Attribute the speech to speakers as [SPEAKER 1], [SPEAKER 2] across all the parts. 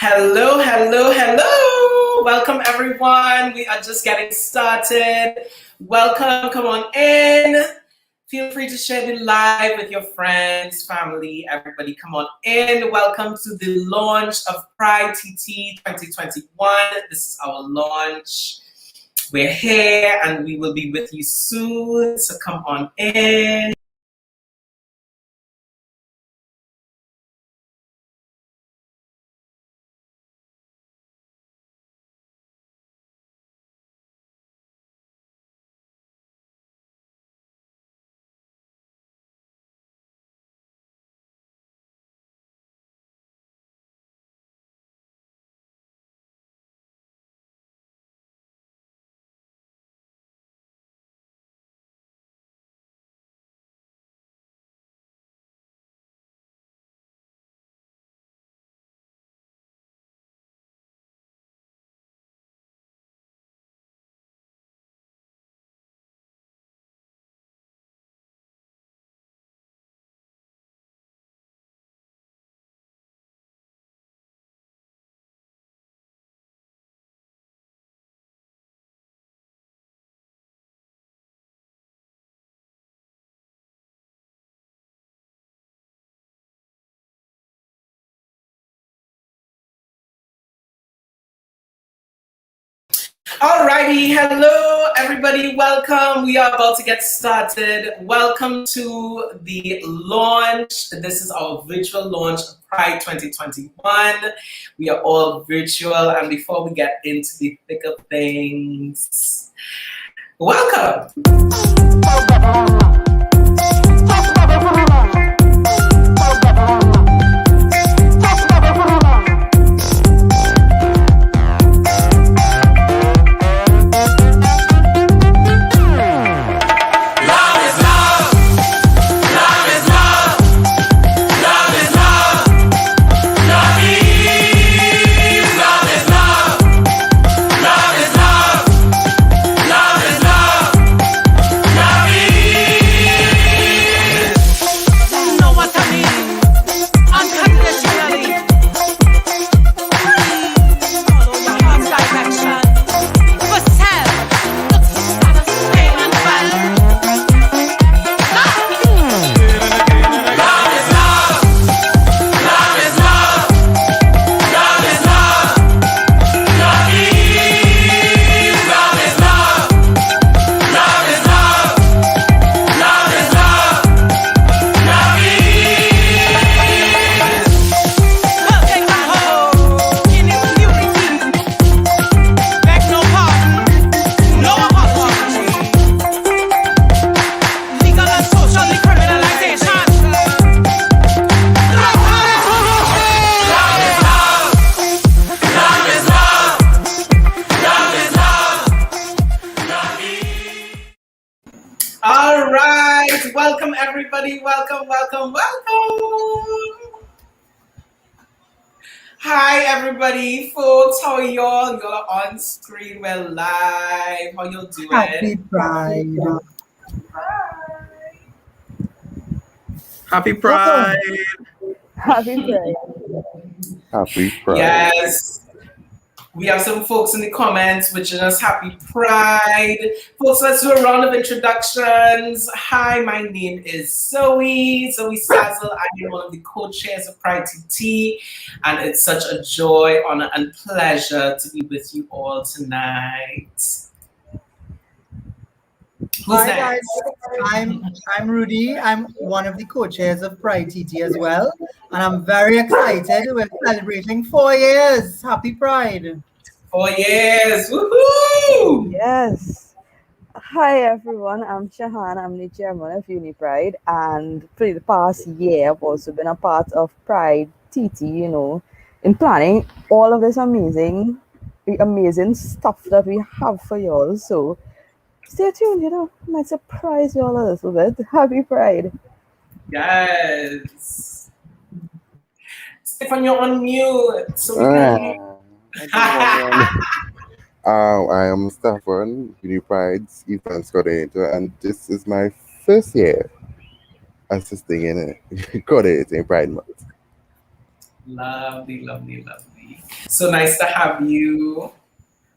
[SPEAKER 1] Hello, hello, hello. Welcome, everyone. We are just getting started. Welcome, come on in. Feel free to share the live with your friends, family, everybody. Come on in. Welcome to the launch of PrideTT 2021. This is our launch. We're here and we will be with you soon. So come on in. Alrighty, hello everybody, welcome. We are about to get started. Welcome to the launch. This is our virtual launch of Pride 2021. We are all virtual, and before we get into the thick of things, welcome. All right, welcome everybody, welcome. Hi everybody, folks, how are y'all? You're on screen, we're live. How y'all doing?
[SPEAKER 2] Happy Pride.
[SPEAKER 3] Happy Pride.
[SPEAKER 4] Happy Pride.
[SPEAKER 5] Happy Pride.
[SPEAKER 1] Yes. We have some folks in the comments wishing us happy Pride. Folks, let's do a round of introductions. Hi, my name is Zoe Sazzle. I am one of the co-chairs of PrideTT, and it's such a joy, honor, and pleasure to be with you all tonight. Who's
[SPEAKER 2] Hi
[SPEAKER 1] next?
[SPEAKER 2] guys, I'm Rudy. I'm one of the co-chairs of PrideTT as well, and I'm very excited. We're celebrating 4 years. Happy Pride!
[SPEAKER 1] 4 years, woohoo!
[SPEAKER 4] Yes. Hi everyone, I'm Shahan. I'm the chairman of UniPride, and for the past year, I've also been a part of PrideTT. In planning all of this amazing stuff that we have for y'all. So stay tuned. Might surprise y'all a little bit. Happy Pride.
[SPEAKER 1] Yes. Stefan, you're on mute, so we can.
[SPEAKER 5] I am Stefan, UniPride's events coordinator, and this is my first year assisting in coordinating Pride Month.
[SPEAKER 1] Lovely, lovely, lovely. So nice to have you.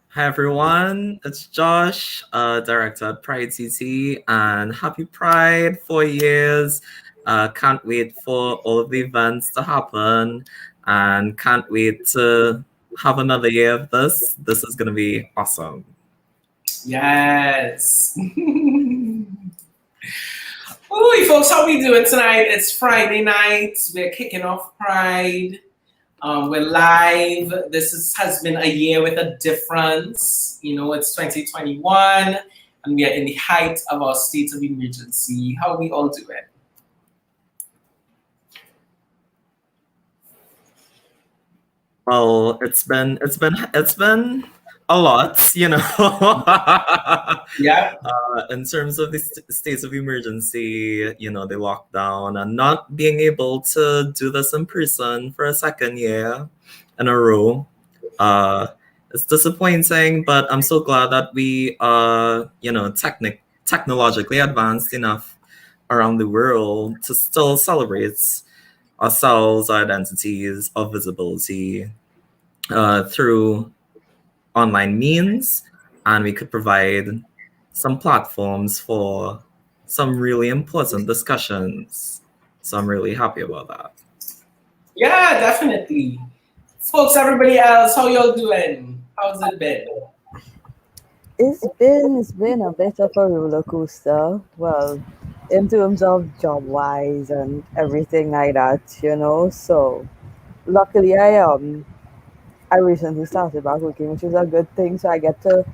[SPEAKER 3] Hi everyone, it's Josh, director at PrideTT, and happy Pride, 4 years. Can't wait for all of the events to happen, and can't wait to have another year of this. This is gonna be awesome.
[SPEAKER 1] Yes. Ooh, folks, how we doing tonight? It's Friday night. We're kicking off Pride. We're live. Has been a year with a difference. You know, it's 2021, and we are in the height of our state of emergency. How are we all doing?
[SPEAKER 3] Well, it's been a lot, you know.
[SPEAKER 1] Yeah.
[SPEAKER 3] In terms of the states of emergency, you know, the lockdown and not being able to do this in person for a second year in a row. It's disappointing, but I'm so glad that we are, you know, technologically advanced enough around the world to still celebrate ourselves, our identities, our visibility through online means, and we could provide some platforms for some really important discussions. So I'm really happy about that.
[SPEAKER 1] Yeah, definitely. Folks, everybody else, how y'all doing? How's it been?
[SPEAKER 4] It's been a bit of a roller coaster. Well, in terms of job wise and everything like that, you know. So luckily I recently started back working, which is a good thing. So I get to,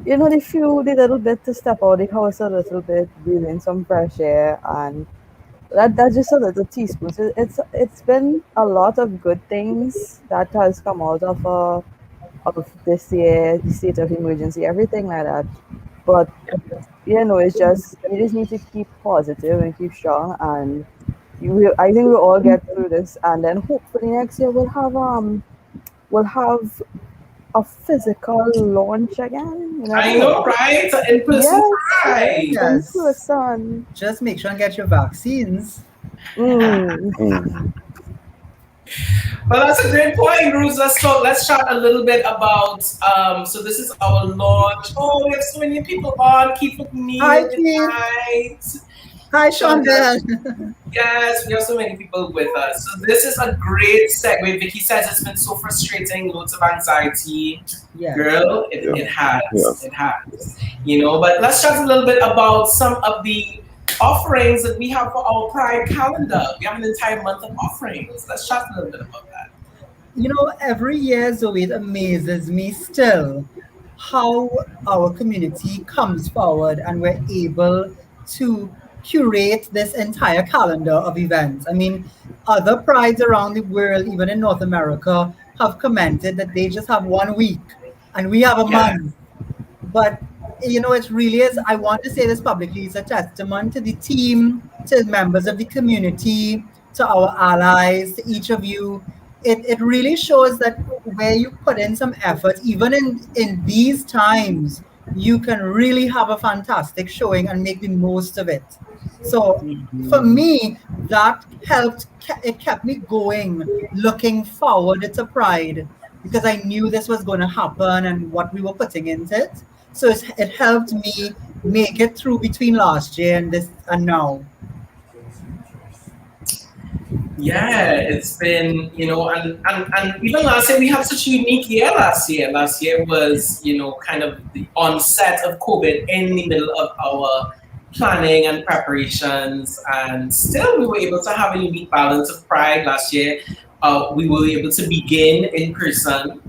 [SPEAKER 4] you know, the little bit to step out of the house a little bit, breathe in some fresh air, and that's just a little teaspoon. So it's been a lot of good things that has come out of this year, the state of emergency, everything like that. But you know, it's just you just need to keep positive and keep strong, and I think we'll all get through this, and then hopefully next year we'll have a physical launch again. You
[SPEAKER 1] I know, right? In person
[SPEAKER 4] Yes,
[SPEAKER 1] Pride.
[SPEAKER 4] in
[SPEAKER 2] Yes.
[SPEAKER 4] person.
[SPEAKER 2] Just make sure and get your vaccines.
[SPEAKER 4] Mm.
[SPEAKER 1] Well, that's a great point, Ruth. Let's chat a little bit about so this is our launch. Oh, we have so many people on. Keep with me
[SPEAKER 2] Hi,
[SPEAKER 1] with
[SPEAKER 2] Keith.
[SPEAKER 1] night.
[SPEAKER 2] Hi,
[SPEAKER 1] So
[SPEAKER 2] Shonda.
[SPEAKER 1] yes, we have so many people with us. So this is a great segue. Vicky says it's been so frustrating, loads of anxiety.
[SPEAKER 2] Yes.
[SPEAKER 1] Girl, it has.
[SPEAKER 5] Yes.
[SPEAKER 1] It has. You know, but let's chat a little bit about some of the offerings that we have for our Pride calendar. We have an entire month of offerings. Let's chat a little bit about that.
[SPEAKER 2] You know, every year, Zoe, it amazes me still how our community comes forward and we're able to curate this entire calendar of events. I mean, other prides around the world, even in North America, have commented that they just have 1 week and we have a
[SPEAKER 1] Yeah.
[SPEAKER 2] month. But you know, it really is. I want to say this publicly. It's a testament to the team, to members of the community, to our allies, to each of you. It really shows that where you put in some effort, even in these times, you can really have a fantastic showing and make the most of it. So for me, that helped. It kept me going, looking forward to Pride because I knew this was going to happen and what we were putting into it. So it helped me make it through between last year and this and now.
[SPEAKER 1] Yeah, it's been, you know, and even last year, we had such a unique year last year. Last year was, you know, kind of the onset of COVID in the middle of our planning and preparations. And still, we were able to have a unique balance of Pride last year. We were able to begin in person.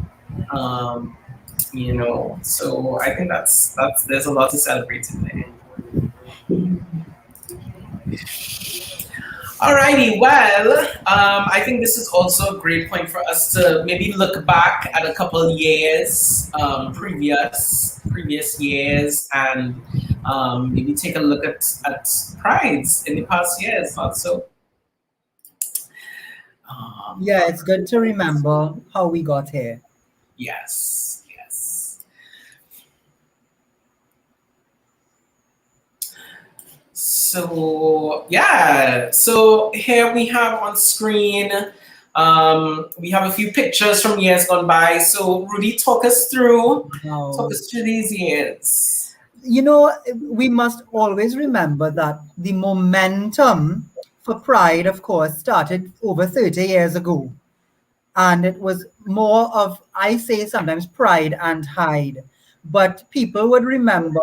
[SPEAKER 1] You know, so I think that's there's a lot to celebrate today. Alrighty, well, I think this is also a great point for us to maybe look back at a couple of years, previous years, and maybe take a look at prides in the past years. Also,
[SPEAKER 2] Yeah, it's good to remember how we got here.
[SPEAKER 1] yes, yes. So yeah, so here we have on screen We have a few pictures from years gone by. So Rudy, talk us through these years.
[SPEAKER 2] You know, we must always remember that the momentum for Pride, of course, started over 30 years ago. And it was more of, I say sometimes, pride and hide. But people would remember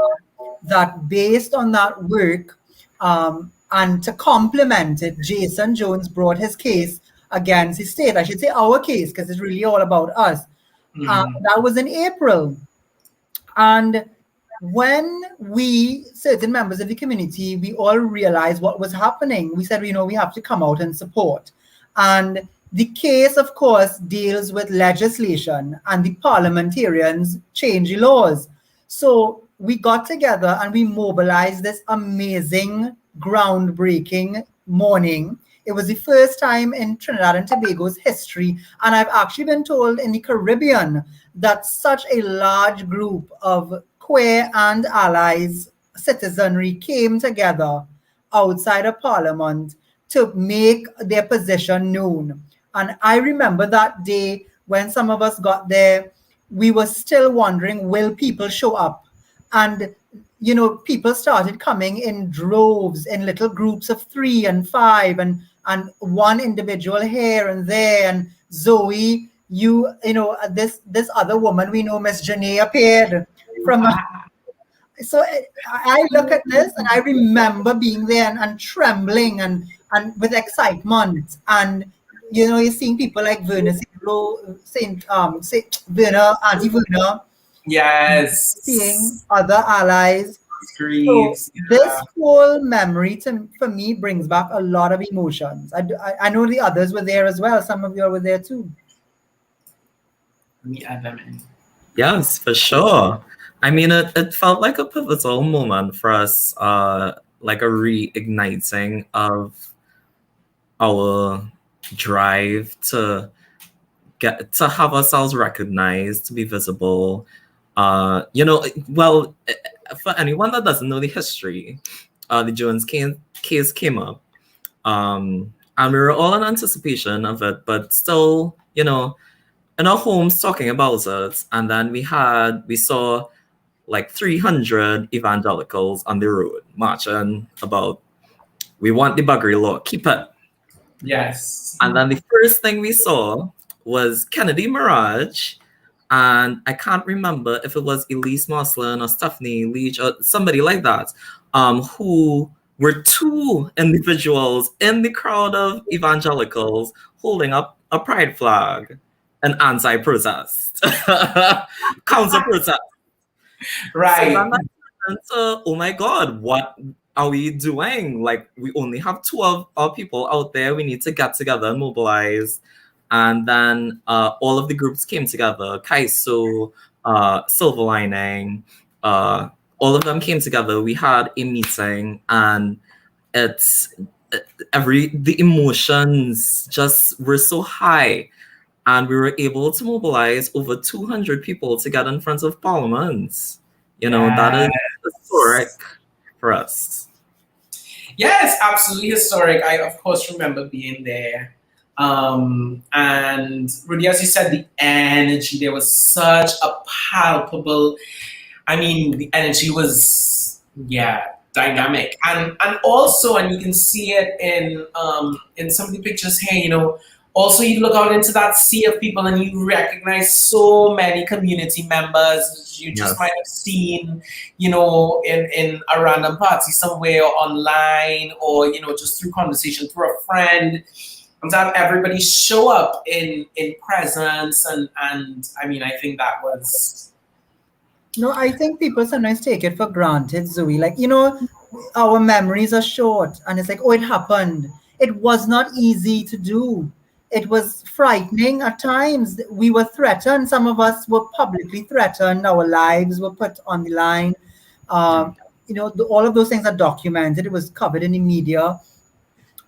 [SPEAKER 2] that based on that work, and to complement it, Jason Jones brought his case against the state. I should say our case, because it's really all about us. That was in April. And when we, certain members of the community, we all realized what was happening, we said, you know, we have to come out and support. And the case, of course, deals with legislation, and the parliamentarians change the laws. So we got together and we mobilized this amazing, groundbreaking morning. It was the first time in Trinidad and Tobago's history, and I've actually been told in the Caribbean, that such a large group of queer and allies citizenry came together outside of Parliament to make their position known. And I remember that day when some of us got there, we were still wondering, will people show up? And, you know, people started coming in droves, in little groups of 3 and 5, and one individual here and there. And Zoe, you know, this other woman we know, Miss Janae, appeared from. So I look at this and I remember being there and trembling and with excitement. And you know, you're seeing people like Verna, Verna, Auntie Verna.
[SPEAKER 1] Yes.
[SPEAKER 2] Seeing other allies.
[SPEAKER 1] Griefs,
[SPEAKER 2] so this whole memory for me brings back a lot of emotions. I know the others were there as well. Some of you were there too.
[SPEAKER 1] Let me add them in.
[SPEAKER 3] Yes, for sure. I mean, it felt like a pivotal moment for us, like a reigniting of our drive to have ourselves recognized, to be visible. You know, well, for anyone that doesn't know the history, the Jones case came up, and we were all in anticipation of it, but still, you know, in our homes talking about it. And then we saw like 300 evangelicals on the road marching about, we want the buggery law, keep it.
[SPEAKER 1] Yes.
[SPEAKER 3] And then the first thing we saw was Kennedy Mirage, and I can't remember if it was Elise Moslin or Stephanie Leach or somebody like that, who were 2 individuals in the crowd of evangelicals holding up a pride flag, an anti-protest, counter-protest.
[SPEAKER 1] Right.
[SPEAKER 3] So, oh my God, what are we doing? Like, we only have 2 of our people out there. We need to get together and mobilize. And then all of the groups came together. Kaiso, Silver Lining, all of them came together. We had a meeting, and the emotions just were so high. And we were able to mobilize over 200 people to get in front of Parliament. You know, that is historic for us.
[SPEAKER 1] Yes, absolutely historic. I, of course, remember being there. And Rudy, as you said, the energy, there was such a palpable, I mean, the energy was, dynamic. And also, and you can see it in some of the pictures here, you know, also you look out into that sea of people and you recognize so many community members you just might have seen, you know, in a random party somewhere, or online, or, you know, just through conversation, through a friend. And to have everybody show up in presence, and I mean, I think that was.
[SPEAKER 2] No, I think people sometimes take it for granted, Zoe. Like, you know, our memories are short, and it's like, oh, it happened. It was not easy to do. It was frightening at times. We were threatened. Some of us were publicly threatened. Our lives were put on the line. You know, all of those things are documented. It was covered in the media.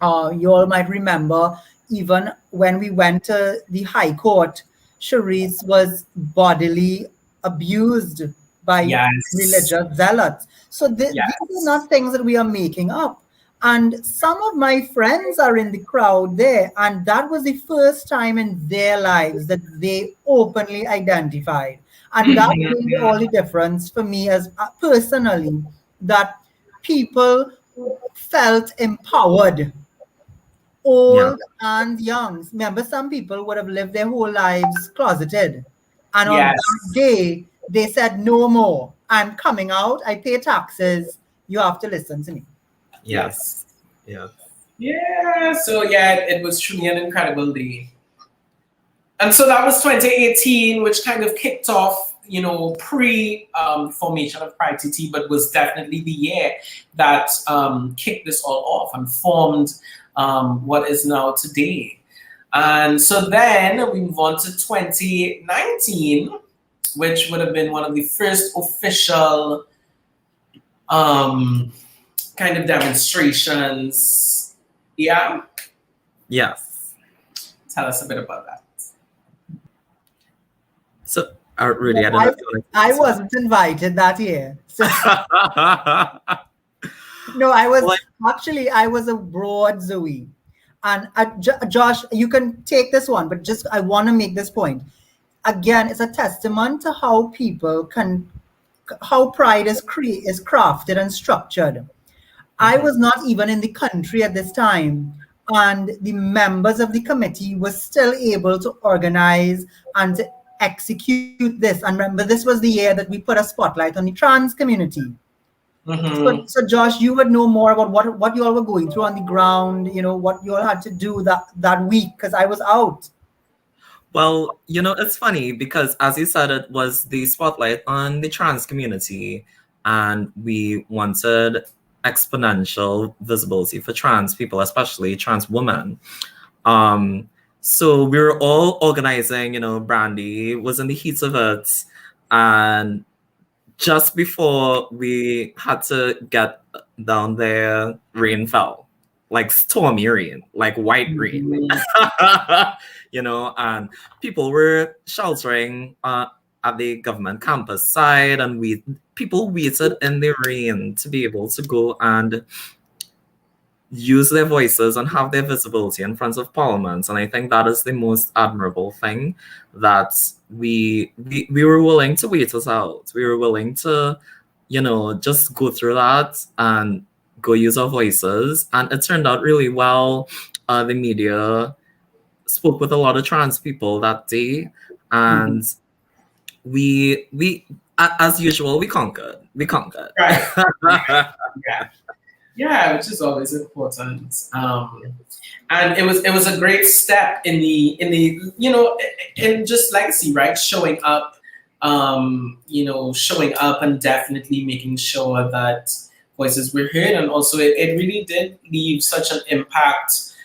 [SPEAKER 2] You all might remember, even when we went to the High Court, Cherise was bodily abused by religious zealots. So these are not things that we are making up. And some of my friends are in the crowd there, and that was the first time in their lives that they openly identified. And that made all the difference for me as personally, that people felt empowered,
[SPEAKER 3] Yeah.
[SPEAKER 2] old and young. Remember, some people would have lived their whole lives closeted. And on that
[SPEAKER 1] Yes.
[SPEAKER 2] day, they said, no more. I'm coming out. I pay taxes. You have to listen to me.
[SPEAKER 3] Yes. Yeah.
[SPEAKER 1] Yeah. So yeah, it was truly an incredible day. And so that was 2018, which kind of kicked off, pre-formation of PrideTT, but was definitely the year that kicked this all off and formed what is now today. And so then we move on to 2019, which would have been one of the first official kind of demonstrations. Yeah.
[SPEAKER 3] Yes.
[SPEAKER 1] Tell us a bit about that.
[SPEAKER 3] So, really, I don't know.
[SPEAKER 2] I wasn't invited that year. So, no, I was actually, I was abroad, Zoe. And Josh, you can take this one, but just I want to make this point. Again, it's a testament to how people how pride is crafted and structured. I was not even in the country at this time, and the members of the committee were still able to organize and to execute this. And remember, this was the year that we put a spotlight on the trans community. So Josh, you would know more about what you all were going through on the ground, what you all had to do that week, because I was out.
[SPEAKER 3] Well, it's funny because, as you said, it was the spotlight on the trans community, and we wanted exponential visibility for trans people, especially trans women. So we were all organizing, Brandy was in the heat of it, and just before we had to get down there, rain fell, like stormy rain, like white rain, and people were sheltering at the government campus side, and people waited in the rain to be able to go and use their voices and have their visibility in front of Parliament. And I think that is the most admirable thing, that we were willing to wait us out. We were willing to, just go through that and go use our voices. And it turned out really well. The media spoke with a lot of trans people that day, and we as usual, we conquered.
[SPEAKER 1] Right. Yeah, which is always important. And it was a great step in just legacy, right? Showing up, showing up and definitely making sure that voices were heard. And also it really did leave such an impact,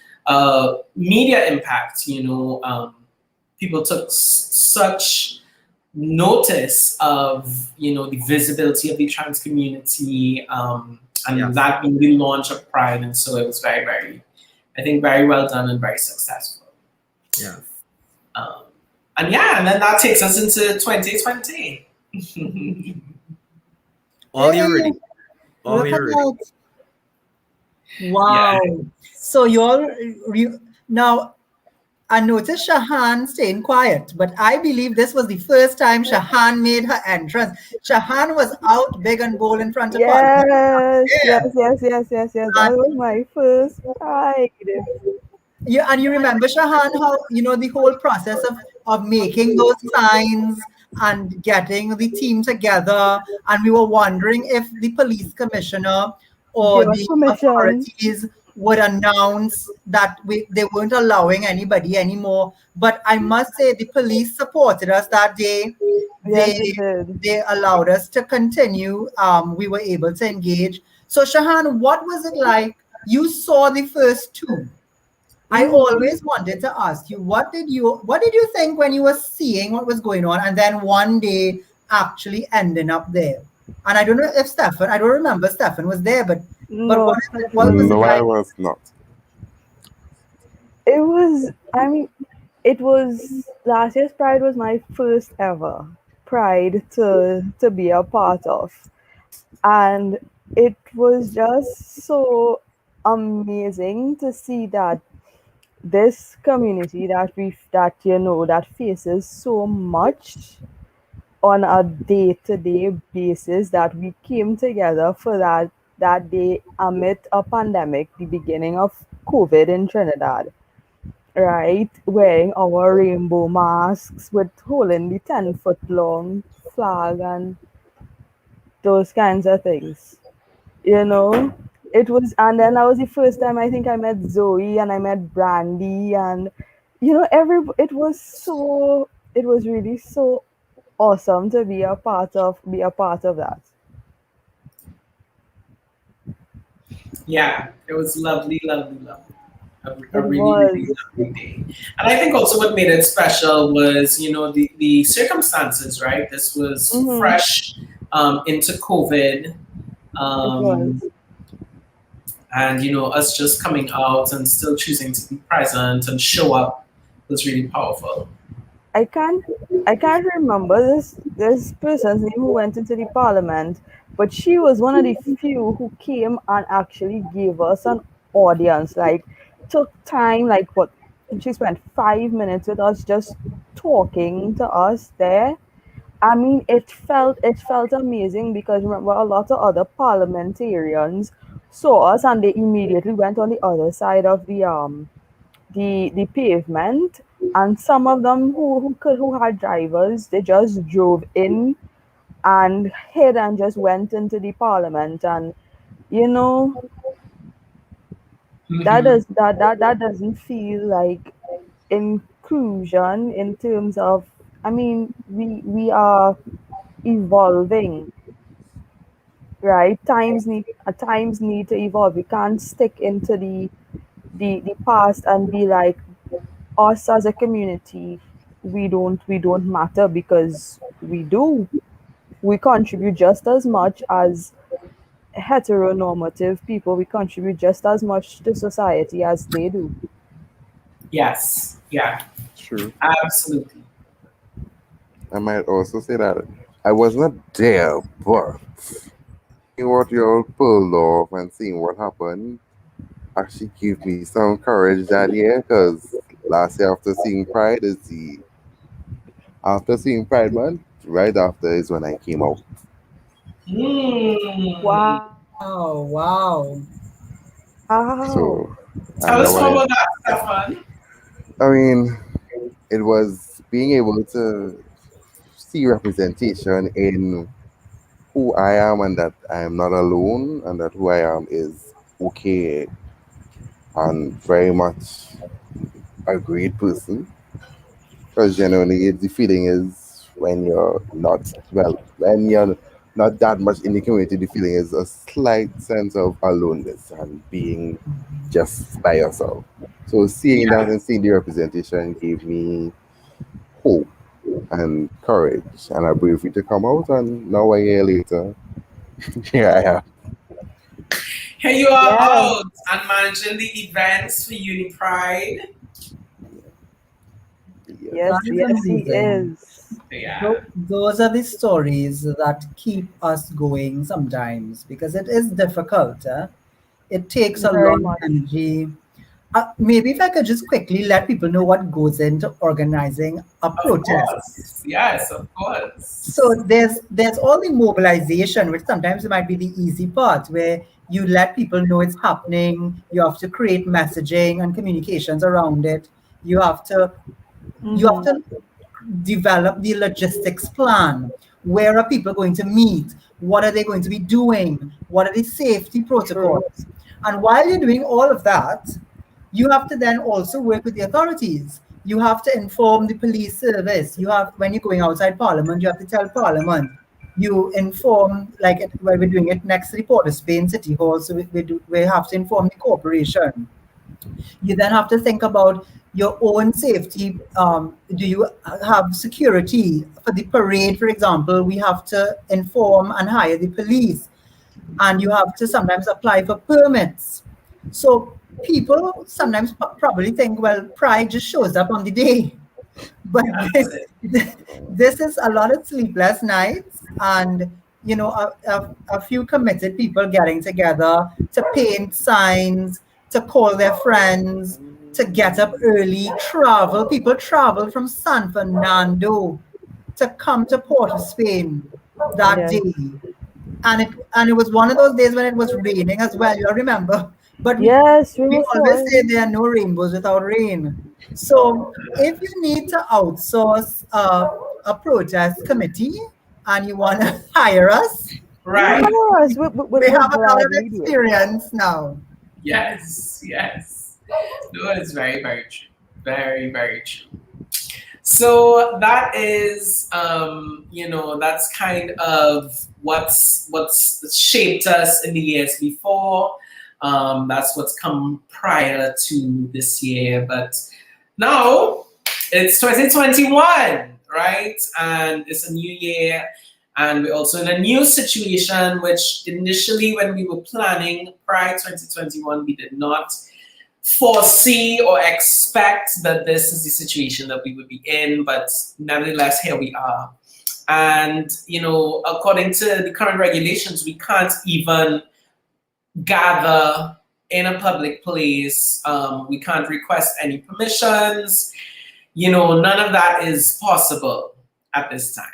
[SPEAKER 1] media impact, people took such notice of, the visibility of the trans community, and that being the launch of Pride. And so it was very, very, I think, very well done and very successful.
[SPEAKER 3] Yeah.
[SPEAKER 1] And then that takes us into 2020.
[SPEAKER 3] All you ready? All you ready?
[SPEAKER 2] Wow. Yeah. So now, I noticed Shahan staying quiet, but I believe this was the first time Shahan made her entrance. Shahan was out big and bold in front of us.
[SPEAKER 4] Yes. That was my first Pride.
[SPEAKER 2] Yeah, and you remember, Shahan, how, the whole process of making those signs and getting the team together, and we were wondering if the police commissioner or the authorities would announce that they weren't allowing anybody anymore. But I must say, the police supported us that day. They allowed us to continue. We were able to engage. So Shahan, what was it like? You saw the first two. I always wanted to ask you, what did you think when you were seeing what was going on, and then one day actually ending up there? And I don't know if I don't remember Stefan was there, but
[SPEAKER 5] no, I was not.
[SPEAKER 4] It was last year's Pride was my first ever Pride to be a part of. And it was just so amazing to see that this community that faces so much on a day-to-day basis, that we came together for that day amid a pandemic, the beginning of COVID in Trinidad, right? Wearing our rainbow masks with holding the 10-foot long flag and those kinds of things. You know, it was, and then that was the first time I think I met Zoe and I met Brandy, and it was really so awesome to be a part of that.
[SPEAKER 1] Yeah, it was lovely, lovely, lovely. A
[SPEAKER 4] It
[SPEAKER 1] really, really
[SPEAKER 4] was.
[SPEAKER 1] lovely day. And I think also what made it special was, the circumstances, right? This was
[SPEAKER 4] Mm-hmm.
[SPEAKER 1] fresh into COVID.
[SPEAKER 4] It was.
[SPEAKER 1] Um, and, us just coming out and still choosing to be present and show up was really powerful.
[SPEAKER 4] I can't I can't remember this person's name who went into the parliament, but she was one of the few who came and actually gave us an audience. Like, took time, like what, she spent 5 minutes with us just talking to us there. I mean, it felt amazing, because remember, a lot of other parliamentarians saw us and they immediately went on the other side of the pavement, and some of them who had drivers, they just drove in and hid and just went into the parliament. And you know
[SPEAKER 1] Hmm.
[SPEAKER 4] that doesn't feel like inclusion in terms of, I mean, we are evolving, right? Times need to evolve. We can't stick into the past and be like, us as a community, we don't matter, because we do. We contribute just as much as heteronormative people. We contribute just as much to society as they do.
[SPEAKER 1] Yes. Yeah.
[SPEAKER 5] True.
[SPEAKER 1] Absolutely.
[SPEAKER 5] I might also say that I was not there, but seeing what you all pulled off and seeing what happened actually gave me some courage that year, because last year after seeing Pride Month, right after is when I came out.
[SPEAKER 1] Mm.
[SPEAKER 4] Wow.
[SPEAKER 2] Oh, wow.
[SPEAKER 5] So,
[SPEAKER 1] Tell
[SPEAKER 5] and
[SPEAKER 1] us
[SPEAKER 5] now
[SPEAKER 1] more about that, Stefan.
[SPEAKER 5] I mean, it was being able to see representation in who I am, and that I am not alone, and that who I am is okay and very much a great person. Because generally, the feeling is when you're not, well, when you're not that much in the community, the feeling is a slight sense of aloneness and being just by yourself. So seeing that
[SPEAKER 1] Yeah.
[SPEAKER 5] and seeing the representation gave me hope and courage and a bravery to come out. And now a year later, here I am.
[SPEAKER 1] Here you are
[SPEAKER 4] Yes.
[SPEAKER 1] out and managing the events for Uni Pride.
[SPEAKER 5] Yes.
[SPEAKER 4] Yes.
[SPEAKER 2] That is
[SPEAKER 4] Yes, he
[SPEAKER 2] amazing.
[SPEAKER 4] is.
[SPEAKER 1] Yeah.
[SPEAKER 2] Those are the stories that keep us going sometimes because it is difficult. It takes a
[SPEAKER 4] Very
[SPEAKER 2] lot of
[SPEAKER 4] much.
[SPEAKER 2] energy. Maybe if I could just quickly let people know what goes into organizing a
[SPEAKER 1] Of
[SPEAKER 2] protest.
[SPEAKER 1] course. Yes, of
[SPEAKER 2] So
[SPEAKER 1] course.
[SPEAKER 2] there's all the mobilization, which sometimes it might be the easy part, where you let people know it's happening. You have to create messaging and communications around it. You have to you have
[SPEAKER 4] Mm-hmm.
[SPEAKER 2] to develop the logistics plan. Where are people going to meet? What are they going to be doing? What are the safety
[SPEAKER 4] True.
[SPEAKER 2] protocols? And while you're doing all of that, you have to then also work with the authorities. You have to inform the police service. You have, when you're going outside Parliament, you have to tell Parliament. You inform, like we're doing it next to the Port of Spain City Hall, so we have to inform the corporation. You then have to think about your own safety. Do you have security for the parade, for example? We have to inform and hire the police, and you have to sometimes apply for permits. So people sometimes probably think, well, Pride just shows up on the day. But
[SPEAKER 1] That's it.
[SPEAKER 2] this is a lot of sleepless nights, and a few committed people getting together to paint signs, to call their friends, to get up early, travel. People travel from San Fernando to come to Port of Spain that
[SPEAKER 4] Yeah.
[SPEAKER 2] day. And it was one of those days when it was raining as well. You remember? But
[SPEAKER 4] Yes, we
[SPEAKER 2] we
[SPEAKER 4] were
[SPEAKER 2] always say
[SPEAKER 4] falling.
[SPEAKER 2] there are no rainbows without rain. So if you need to outsource a protest committee and you want to hire us,
[SPEAKER 1] Right.
[SPEAKER 4] Yes,
[SPEAKER 2] we
[SPEAKER 4] we'll
[SPEAKER 2] have a lot of
[SPEAKER 4] gladly do it.
[SPEAKER 2] experience now.
[SPEAKER 1] Yes, yes. No, it's very, very true. Very, very true. So that is, that's kind of what's shaped us in the years before. That's what's come prior to this year. But now it's 2021, right? And it's a new year. And we're also in a new situation, which initially, when we were planning Pride 2021, we did not foresee or expect that this is the situation that we would be in, but nevertheless, here we are. And, according to the current regulations, we can't even gather in a public place. We can't request any permissions. None of that is possible at this time.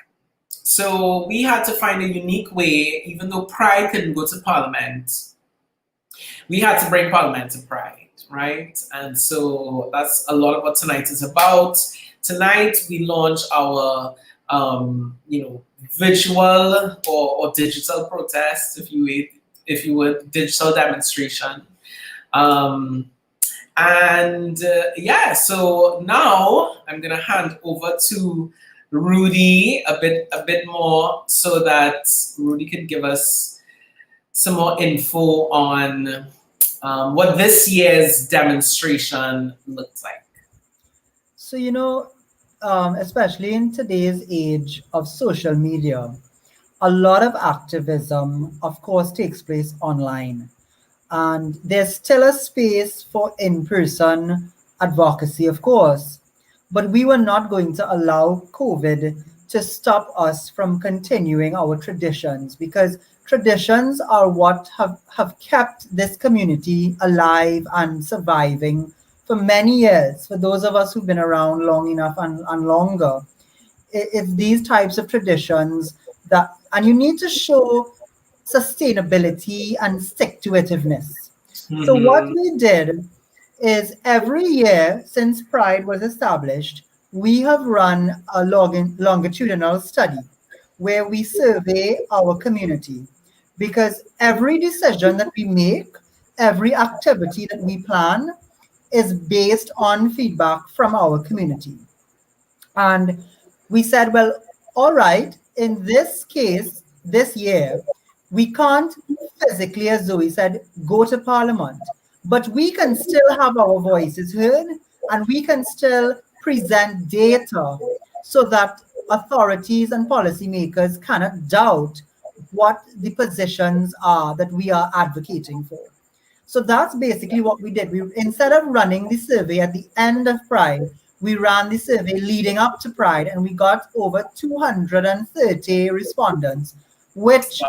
[SPEAKER 1] So we had to find a unique way, even though Pride couldn't go to Parliament, we had to bring Parliament to Pride, right? And so that's a lot of what tonight is about. Tonight we launch our, visual or digital protest, if you would, digital demonstration. So now I'm gonna hand over to Rudy a bit more so that Rudy could give us some more info on what this year's demonstration looks like.
[SPEAKER 2] So, especially in today's age of social media, a lot of activism, of course, takes place online. And there's still a space for in-person advocacy, of course. But we were not going to allow COVID to stop us from continuing our traditions, because traditions are what have kept this community alive and surviving for many years. For those of us who've been around long enough and longer, it's these types of traditions and you need to show sustainability and stick-to-itiveness. So what we did is every year since Pride was established, we have run a longitudinal study where we survey our community, because every decision that we make, every activity that we plan is based on feedback from our community. And we said, well, all right, in this case, this year, we can't physically, as Zoe said, go to Parliament, but we can still have our voices heard and we can still present data so that authorities and policymakers cannot doubt what the positions are that we are advocating for. So that's basically what we did. Instead of running the survey at the end of Pride, we ran the survey leading up to Pride, and we got over 230 respondents, which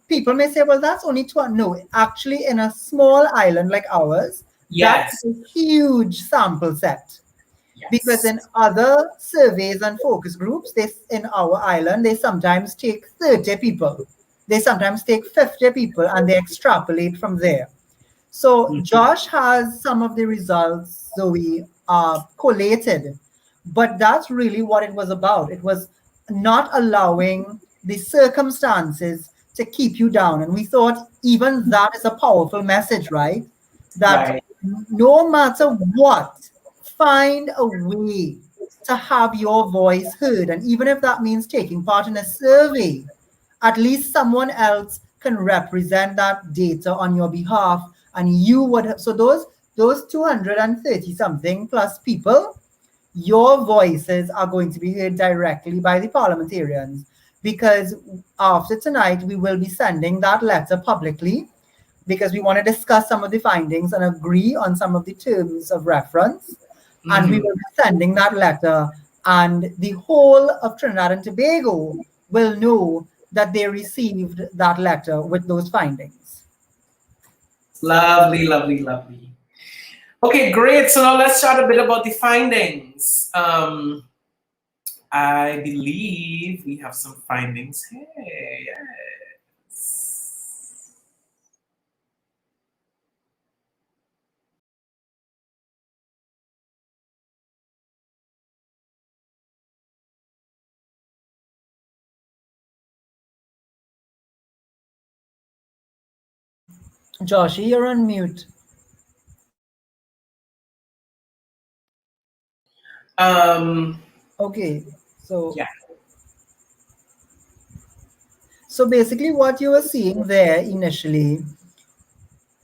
[SPEAKER 2] people may say, well, that's only 200. No, actually, in a small island like ours,
[SPEAKER 1] yes,
[SPEAKER 2] that's a huge sample set.
[SPEAKER 1] Yes.
[SPEAKER 2] Because in other surveys and focus groups, in our island, they sometimes take 30 people. They sometimes take 50 people, and they extrapolate from there. So Josh has some of the results, Zoe, collated, but that's really what it was about. It was not allowing the circumstances to keep you down. And we thought even that is a powerful message, right? That no matter what, find a way to have your voice heard. And even if that means taking part in a survey, at least someone else can represent that data on your behalf. And you would have, so those 230 something plus people, your voices are going to be heard directly by the parliamentarians, because after tonight, we will be sending that letter publicly, because we want to discuss some of the findings and agree on some of the terms of reference. And we will be sending that letter, and the whole of Trinidad and Tobago will know that they received that letter with those findings.
[SPEAKER 1] Lovely, lovely, lovely. Okay, great. So now let's chat a bit about the findings. I believe we have some findings here. Yes.
[SPEAKER 2] Joshi, you're on mute. Okay, so
[SPEAKER 1] yeah.
[SPEAKER 2] So basically, what you were seeing there initially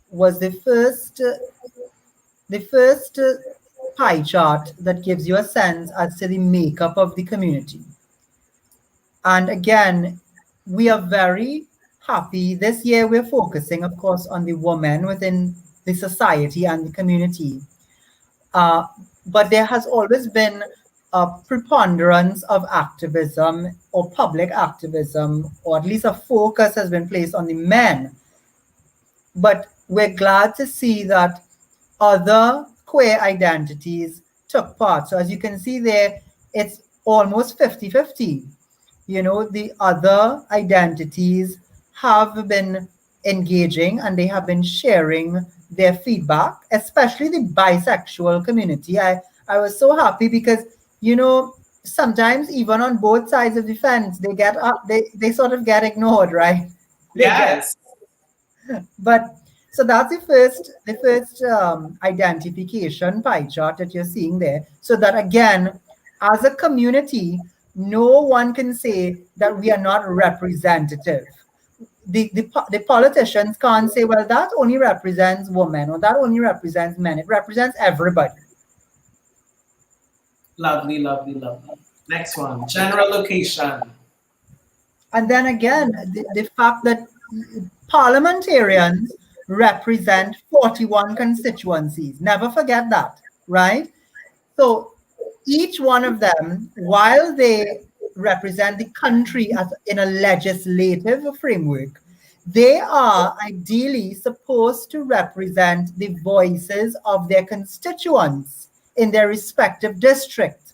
[SPEAKER 2] was the first pie chart that gives you a sense as to the makeup of the community. And again, we are very happy. This year, we're focusing, of course, on the women within the society and the community. But there has always been a preponderance of activism or public activism, or at least a focus has been placed on the men. But we're glad to see that other queer identities took part. So as you can see there, it's almost 50-50. You know, the other identities have been engaging and they have been sharing their feedback, especially the bisexual community. I was so happy because, you know, sometimes even on both sides of the fence, they get up, they sort of get ignored, right?
[SPEAKER 1] Yes.
[SPEAKER 2] But so that's the first identification pie chart that you're seeing there. So that again, as a community, no one can say that we are not representative. The politicians can't say, well, that only represents women or that only represents men. It represents everybody.
[SPEAKER 1] Lovely, lovely, lovely. Next one, general location.
[SPEAKER 2] And then again, the fact that parliamentarians represent 41 constituencies. Never forget that, right? So each one of them, while they represent the country as in a legislative framework, they are ideally supposed to represent the voices of their constituents in their respective district.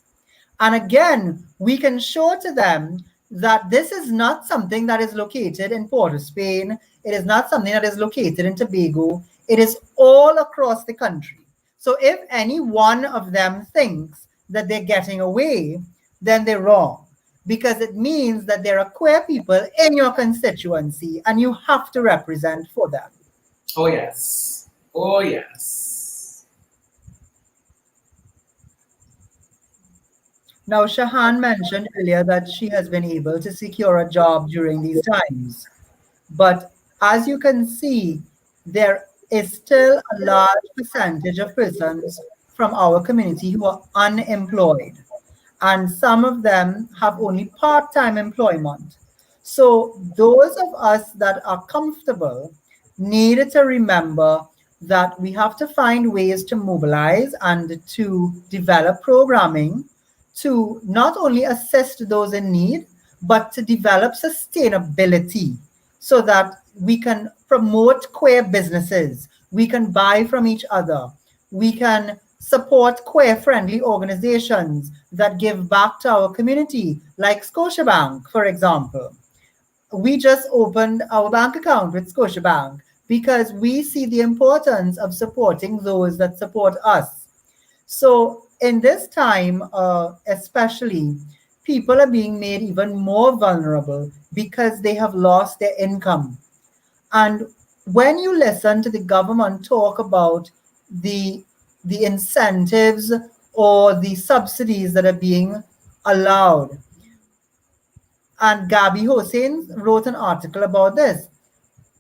[SPEAKER 2] And again, we can show to them that this is not something that is located in Port of Spain. It is not something that is located in Tobago. It is all across the country. So if any one of them thinks that they're getting away, then they're wrong, because it means that there are queer people in your constituency and you have to represent for them.
[SPEAKER 1] Oh, yes. Oh, yes.
[SPEAKER 2] Now, Shahan mentioned earlier that she has been able to secure a job during these times. But as you can see, there is still a large percentage of persons from our community who are unemployed. And some of them have only part-time employment. So those of us that are comfortable need to remember that we have to find ways to mobilize and to develop programming to not only assist those in need, but to develop sustainability so that we can promote queer businesses, we can buy from each other, we can support queer-friendly organizations that give back to our community, like Scotiabank, for example. We just opened our bank account with Scotiabank because we see the importance of supporting those that support us. So in this time, especially, people are being made even more vulnerable because they have lost their income. And when you listen to the government talk about the incentives or the subsidies that are being allowed, and Gabi Hossein wrote an article about this.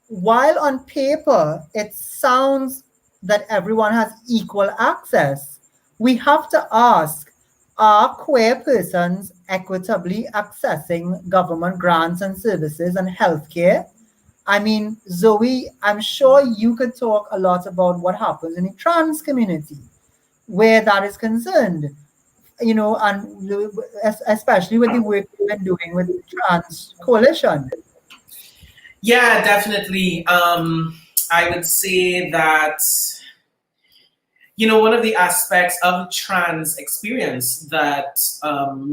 [SPEAKER 2] While on paper, it sounds that everyone has equal access, we have to ask, are queer persons equitably accessing government grants and services and healthcare? I mean, Zoe, I'm sure you could talk a lot about what happens in the trans community where that is concerned, you know, and especially with the work we've been doing with Trans Coalition.
[SPEAKER 1] Yeah, definitely. I would say that, one of the aspects of trans experience that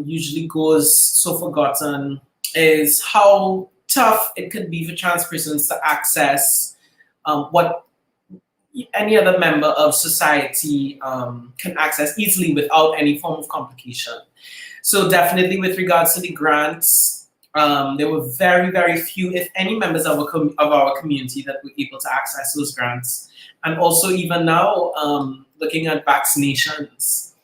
[SPEAKER 1] usually goes so forgotten is how tough it could be for trans persons to access what any other member of society can access easily without any form of complication. So definitely with regards to the grants, there were very, very few, if any, members of our community that were able to access those grants. And also even now, looking at vaccinations.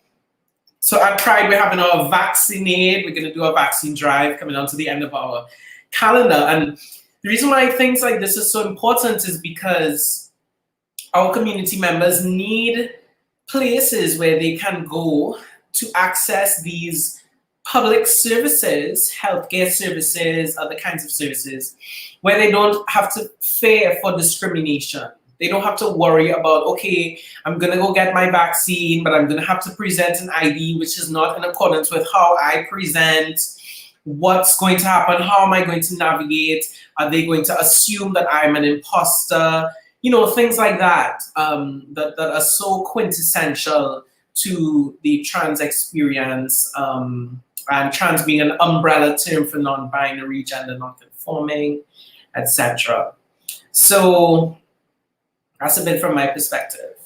[SPEAKER 1] So at Pride, we're having our vaccinate. We're going to do a vaccine drive coming on to the end of our calendar. And the reason why things like this is so important is because our community members need places where they can go to access these public services, healthcare services, other kinds of services, where they don't have to fear for discrimination. They don't have to worry about, okay, I'm going to go get my vaccine, but I'm going to have to present an ID which is not in accordance with how I present. What's going to happen? How am I going to navigate? Are they going to assume that I'm an imposter? Things like that, that are so quintessential to the trans experience, and trans being an umbrella term for non-binary, gender non-conforming, etc. So that's a bit from my perspective.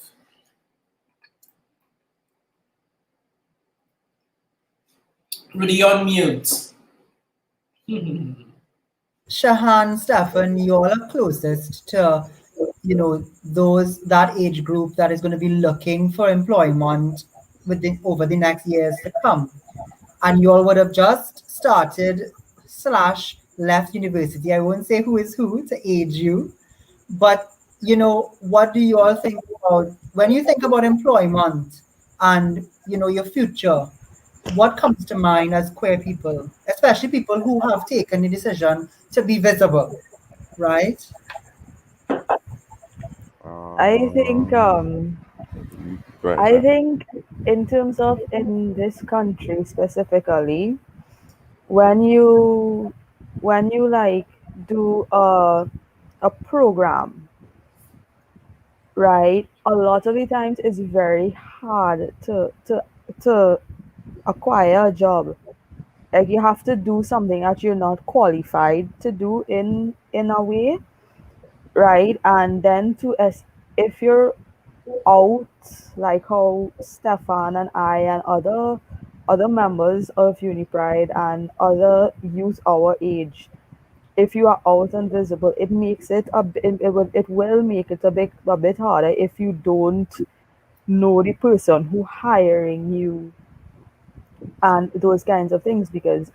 [SPEAKER 1] Rudy, on mute.
[SPEAKER 2] Shahan, Stefan, you all are closest to, that age group that is going to be looking for employment over the next years to come. And you all would have just started / left university. I won't say who is who to age you, but what do you all think about when you think about employment and your future? What comes to mind as queer people, especially people who have taken the decision to be visible, right?
[SPEAKER 4] I think
[SPEAKER 5] Go ahead,
[SPEAKER 4] I
[SPEAKER 5] Sam.
[SPEAKER 4] think in terms of in this country specifically, when you like do a program, right? A lot of the times it's very hard to acquire a job. Like you have to do something that you're not qualified to do in a way, right? And then if you're out, like how Stefan and I and other members of Unipride and other youth our age, if you are out and visible, it makes it it will make it a bit harder if you don't know the person who hiring you and those kinds of things, because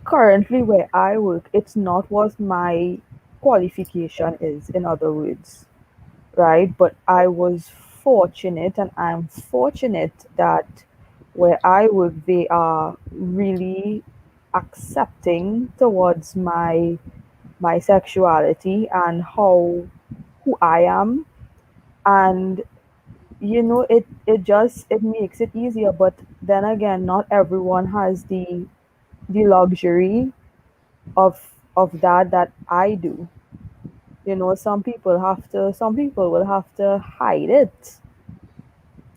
[SPEAKER 4] currently where I work, it's not what my qualification is, in other words, right? But I was fortunate, and I'm fortunate that where I work, they are really accepting towards my sexuality and who I am. And it makes it easier. But then again, not everyone has the luxury of that I do. Some people will have to hide it,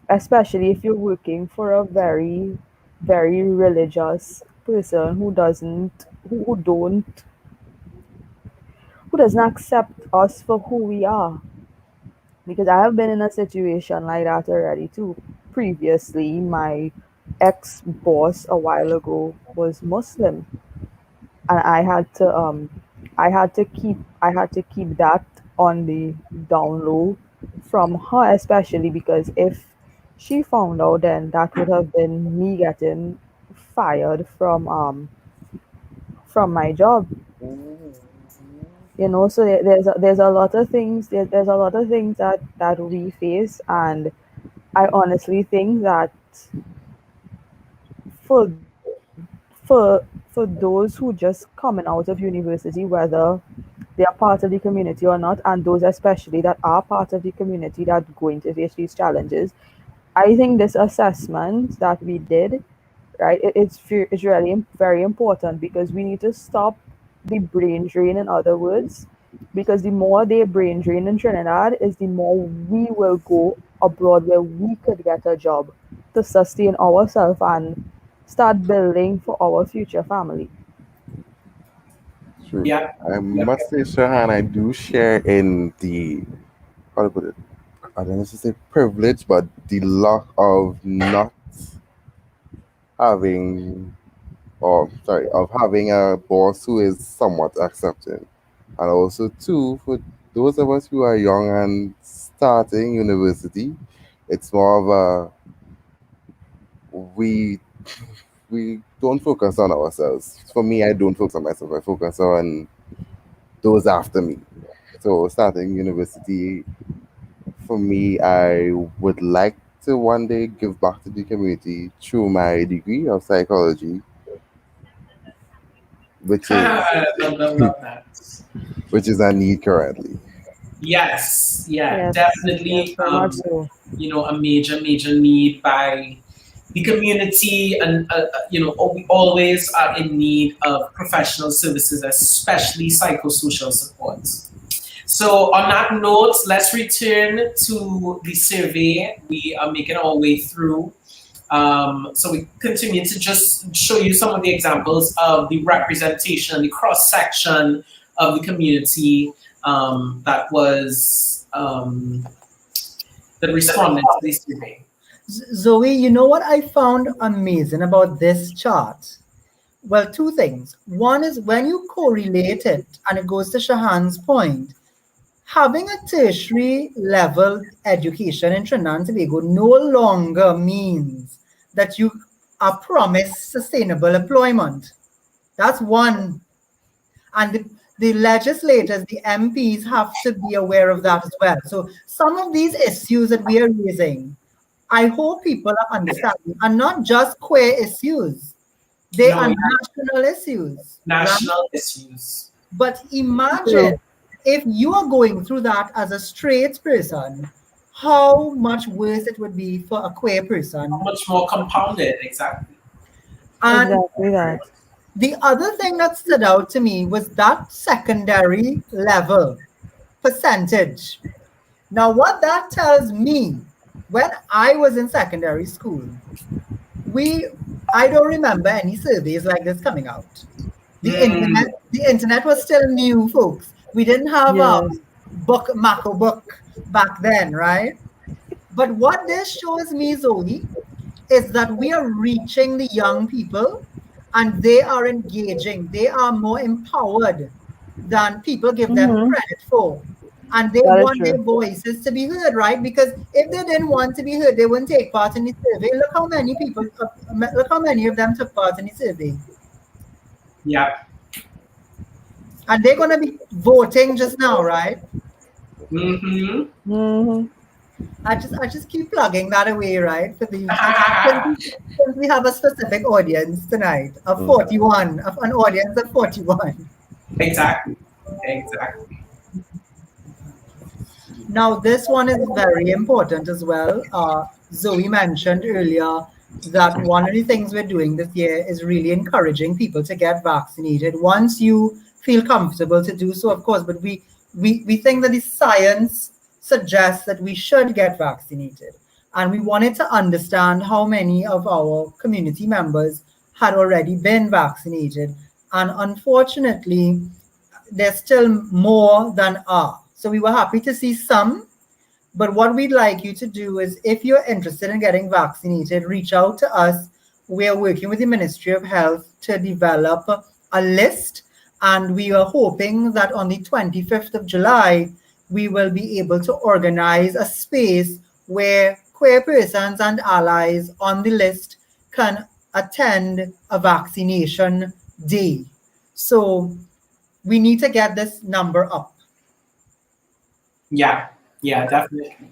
[SPEAKER 4] especially if you're working for a very, very religious person who doesn't accept us for who we are. Because I have been in a situation like that already too. Previously, my ex boss a while ago was Muslim, and I had to keep that on the down low from her, especially because if she found out, then that would have been me getting fired from my job. So there's a lot of things, there's a lot of things that we face. And I honestly think that for for those who just coming out of university, whether they are part of the community or not, and those especially that are part of the community that going to face these challenges, I think this assessment that we did, right, it's really very important, because we need to stop the brain drain, in other words, because the more they brain drain in Trinidad is the more we will go abroad where we could get a job to sustain ourselves and start building for our future family.
[SPEAKER 5] True.
[SPEAKER 1] Yeah.
[SPEAKER 5] I must say, Shahan, I do share in the, how to put it, I don't know to say privilege, but the luck of not having, or sorry, of having a boss who is somewhat accepting. And also, too, for those of us who are young and starting university, it's more of we we don't focus on ourselves. For me, I don't focus on myself. I focus on those after me. So starting university, for me, I would like to one day give back to the community through my degree of psychology, which is
[SPEAKER 1] Love that.
[SPEAKER 5] which is a need currently.
[SPEAKER 1] Yes, yeah,
[SPEAKER 4] Yes, yes,
[SPEAKER 1] definitely.
[SPEAKER 4] very much so.
[SPEAKER 1] A major need by the community, and we always are in need of professional services, especially psychosocial support. So on that note, let's return to the survey. We are making our way through. So we continue to just show you some of the examples of the representation, the cross section of the community that was that responded to the survey.
[SPEAKER 2] Zoe, you know what I found amazing about this chart? Well, two things. One is when you correlate it, and it goes to Shahan's point, having a tertiary level education in Trinidad and Tobago no longer means that you are promised sustainable employment. That's one. And the legislators, the MPs have to be aware of that as well. So some of these issues that we are raising, I hope people are understanding, are not just queer issues. They
[SPEAKER 1] No,
[SPEAKER 2] are
[SPEAKER 1] yeah,
[SPEAKER 2] national issues. Right?
[SPEAKER 1] national issues.
[SPEAKER 2] But imagine if you are going through that as a straight person, how much worse it would be for a queer person.
[SPEAKER 1] Much more compounded, exactly.
[SPEAKER 2] And
[SPEAKER 4] Exactly that.
[SPEAKER 2] the other thing that stood out to me was that secondary level percentage. Now, what that tells me, when I was in secondary school, I don't remember any surveys like this coming out. The internet was still new, folks. We didn't have
[SPEAKER 4] Yes.
[SPEAKER 2] Mako book back then, right? But what this shows me, Zoe, is that we are reaching the young people and they are engaging. They are more empowered than people give them
[SPEAKER 4] Mm-hmm.
[SPEAKER 2] credit for. And they
[SPEAKER 4] That is
[SPEAKER 2] want
[SPEAKER 4] true.
[SPEAKER 2] their voices to be heard, right? Because if they didn't want to be heard, they wouldn't take part in the survey. Look how many of them took part in the survey.
[SPEAKER 1] Yeah.
[SPEAKER 2] And they're going to be voting just now, right?
[SPEAKER 1] Mm-hmm.
[SPEAKER 4] Mm-hmm.
[SPEAKER 2] I just keep plugging that away, right? Since we have a specific audience tonight of 41, of an audience of 41.
[SPEAKER 1] Exactly. Exactly.
[SPEAKER 2] Now, this one is very important as well. Zoe mentioned earlier that one of the things we're doing this year is really encouraging people to get vaccinated once you feel comfortable to do so, of course. But we think that the science suggests that we should get vaccinated. And we wanted to understand how many of our community members had already been vaccinated. And unfortunately, there's still more than are. So we were happy to see some, but what we'd like you to do is if you're interested in getting vaccinated, reach out to us. We are working with the Ministry of Health to develop a list, and we are hoping that on the 25th of July, we will be able to organize a space where queer persons and allies on the list can attend a vaccination day. So we need to get this number up.
[SPEAKER 1] Yeah. Yeah, definitely.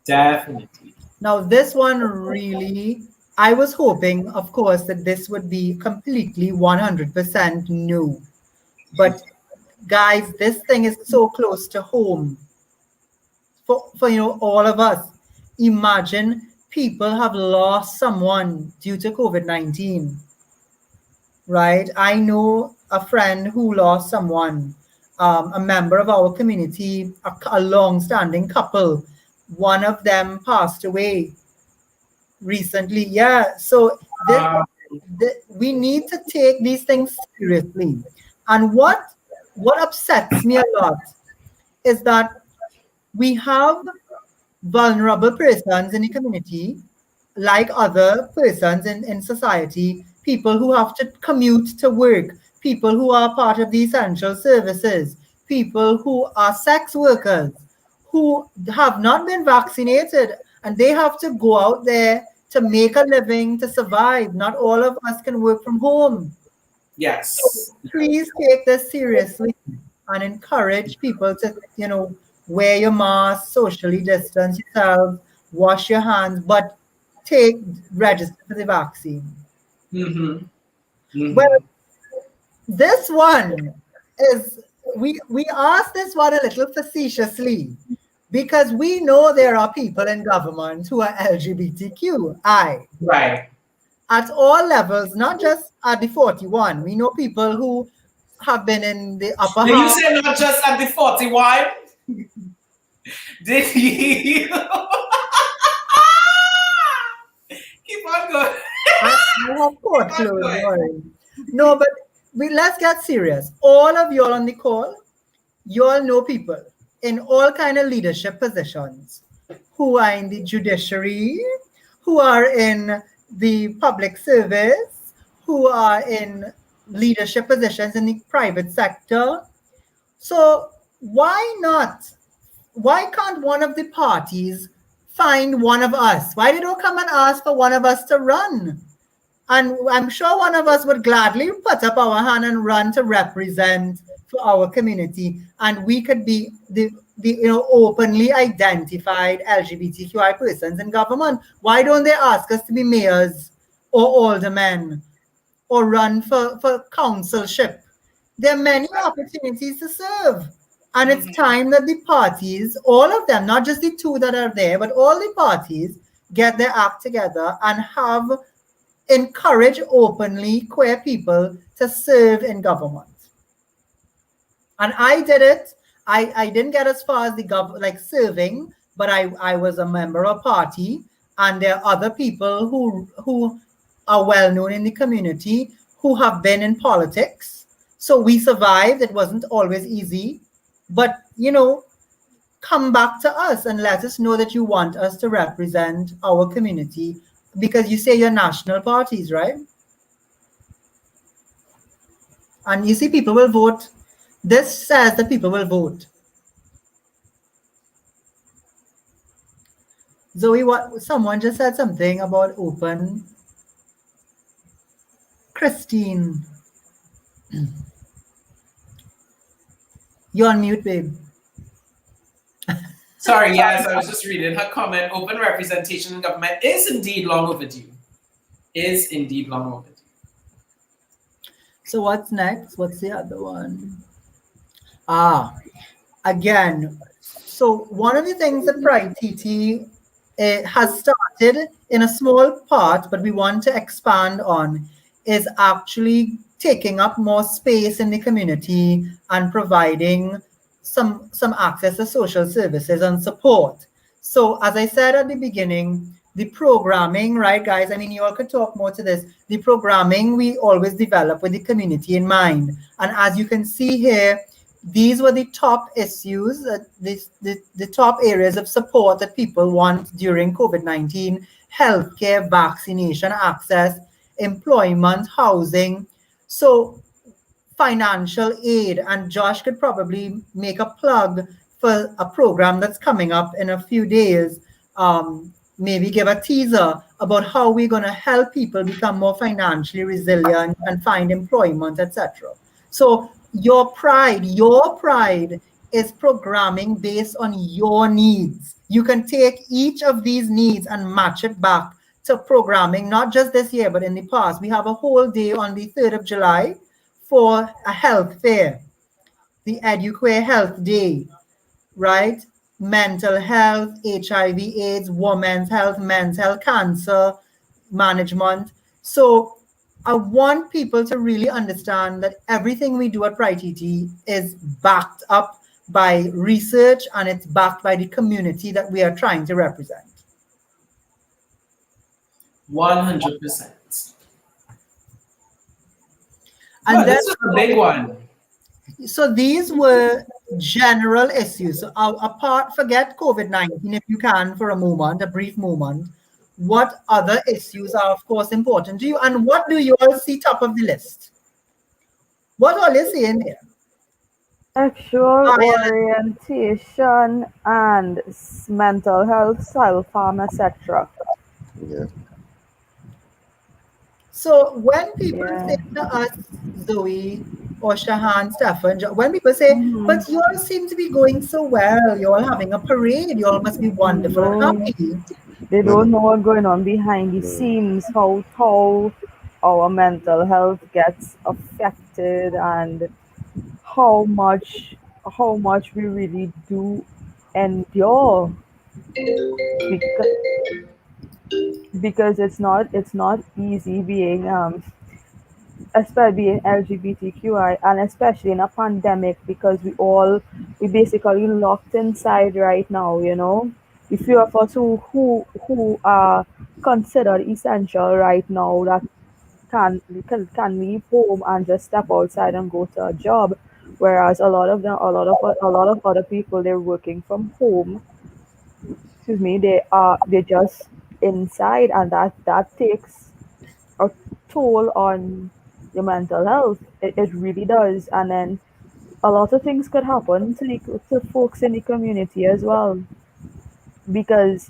[SPEAKER 1] Definitely.
[SPEAKER 2] Now, this one really, I was hoping, of course, that this would be completely 100% new. But guys, this thing is so close to home for all of us. Imagine people have lost someone due to COVID-19, right? I know a friend who lost someone, a member of our community, a long-standing couple. One of them passed away recently. Yeah, so we need to take these things seriously. And what upsets me a lot is that we have vulnerable persons in the community, like other persons in society, people who have to commute to work, people who are part of the essential services, people who are sex workers, who have not been vaccinated, and they have to go out there to make a living, to survive. Not all of us can work from home.
[SPEAKER 1] Yes.
[SPEAKER 2] So please take this seriously and encourage people to, wear your mask, socially distance yourself, wash your hands, but register for the vaccine. Well, this one is, we asked this one a little facetiously because we know there are people in government who are LGBTQI.
[SPEAKER 1] Right.
[SPEAKER 2] At all levels, not just at the 41. We know people who have been in the upper
[SPEAKER 1] Did you
[SPEAKER 2] house.
[SPEAKER 1] say not just at the 41? Did you? Keep on going.
[SPEAKER 2] I have court closed. No, but let's get serious. All of y'all on the call, y'all know people in all kind of leadership positions who are in the judiciary, who are in the public service, who are in leadership positions in the private sector. So why can't one of the parties find one of us? Why they don't come and ask for one of us to run? And I'm sure one of us would gladly put up our hand and run to represent for our community. And we could be the openly identified LGBTQI persons in government. Why don't they ask us to be mayors or aldermen or run for councilship? There are many opportunities to serve. And it's time that the parties, all of them, not just the two that are there, but all the parties get their act together and encourage openly queer people to serve in government. And I did it. I didn't get as far as serving, but I was a member of a party, and there are other people who are well known in the community who have been in politics. So we survived. It wasn't always easy, but come back to us and let us know that you want us to represent our community, because you say you're national parties, right? And you see, people will vote. This says that people will vote. Zoe, someone just said something about open. Christine, you're on mute, babe.
[SPEAKER 1] Sorry, yes, I was just reading her comment. Open representation in government is indeed long overdue. Is indeed long overdue.
[SPEAKER 2] So what's next? What's the other one? Again, so one of the things that PrideTT has started in a small part, but we want to expand on, is actually taking up more space in the community and providing some access to social services and support. So as I said at the beginning, the programming, right, guys? I mean, you all could talk more to this. The programming we always develop with the community in mind. And as you can see here, these were the top issues, the top areas of support that people want during COVID-19: healthcare, vaccination access, employment, housing. So financial aid, and Josh could probably make a plug for a program that's coming up in a few days. Maybe give a teaser about how we're going to help people become more financially resilient and find employment, etc. So your pride is programming based on your needs. You can take each of these needs and match it back to programming, not just this year, but in the past. We have a whole day on the 3rd of July for a health fair, the Eduquare Health Day, right? Mental health, HIV, AIDS, women's health, men's health, cancer management. So I want people to really understand that everything we do at PrideTT is backed up by research and it's backed by the community that we are trying to represent.
[SPEAKER 1] 100%.
[SPEAKER 2] And
[SPEAKER 1] Well,
[SPEAKER 2] then,
[SPEAKER 1] this was a big one.
[SPEAKER 2] so these were general issues. So apart, forget COVID-19 if you can for a moment, a brief moment. What other issues are, of course, important to you? And what do you all see top of the list? What all is in there?
[SPEAKER 4] Sexual
[SPEAKER 2] Violence.
[SPEAKER 4] orientation and mental health, self-harm, etc.
[SPEAKER 5] Yeah.
[SPEAKER 2] So when people say
[SPEAKER 4] Yeah.
[SPEAKER 2] to us, Zoe or Shahan, Stefan, when people say,
[SPEAKER 4] Mm-hmm.
[SPEAKER 2] but you all seem to be going so well, you're all having a parade, you all must be wonderful and
[SPEAKER 4] No,
[SPEAKER 2] happy.
[SPEAKER 4] they
[SPEAKER 5] No,
[SPEAKER 4] don't
[SPEAKER 5] no,
[SPEAKER 4] know what's going on behind the
[SPEAKER 5] no.
[SPEAKER 4] scenes, how our mental health gets affected, and how much how much we really do endure, because it's not easy being especially being LGBTQI, and especially in a pandemic, because we basically locked inside right now, The few of us who are considered essential right now, that can leave home and just step outside and go to a job, whereas a lot of other people, they're working from home. Excuse me, they're just inside, and that takes a toll on your mental health. It really does. And then a lot of things could happen to folks in the community as well, because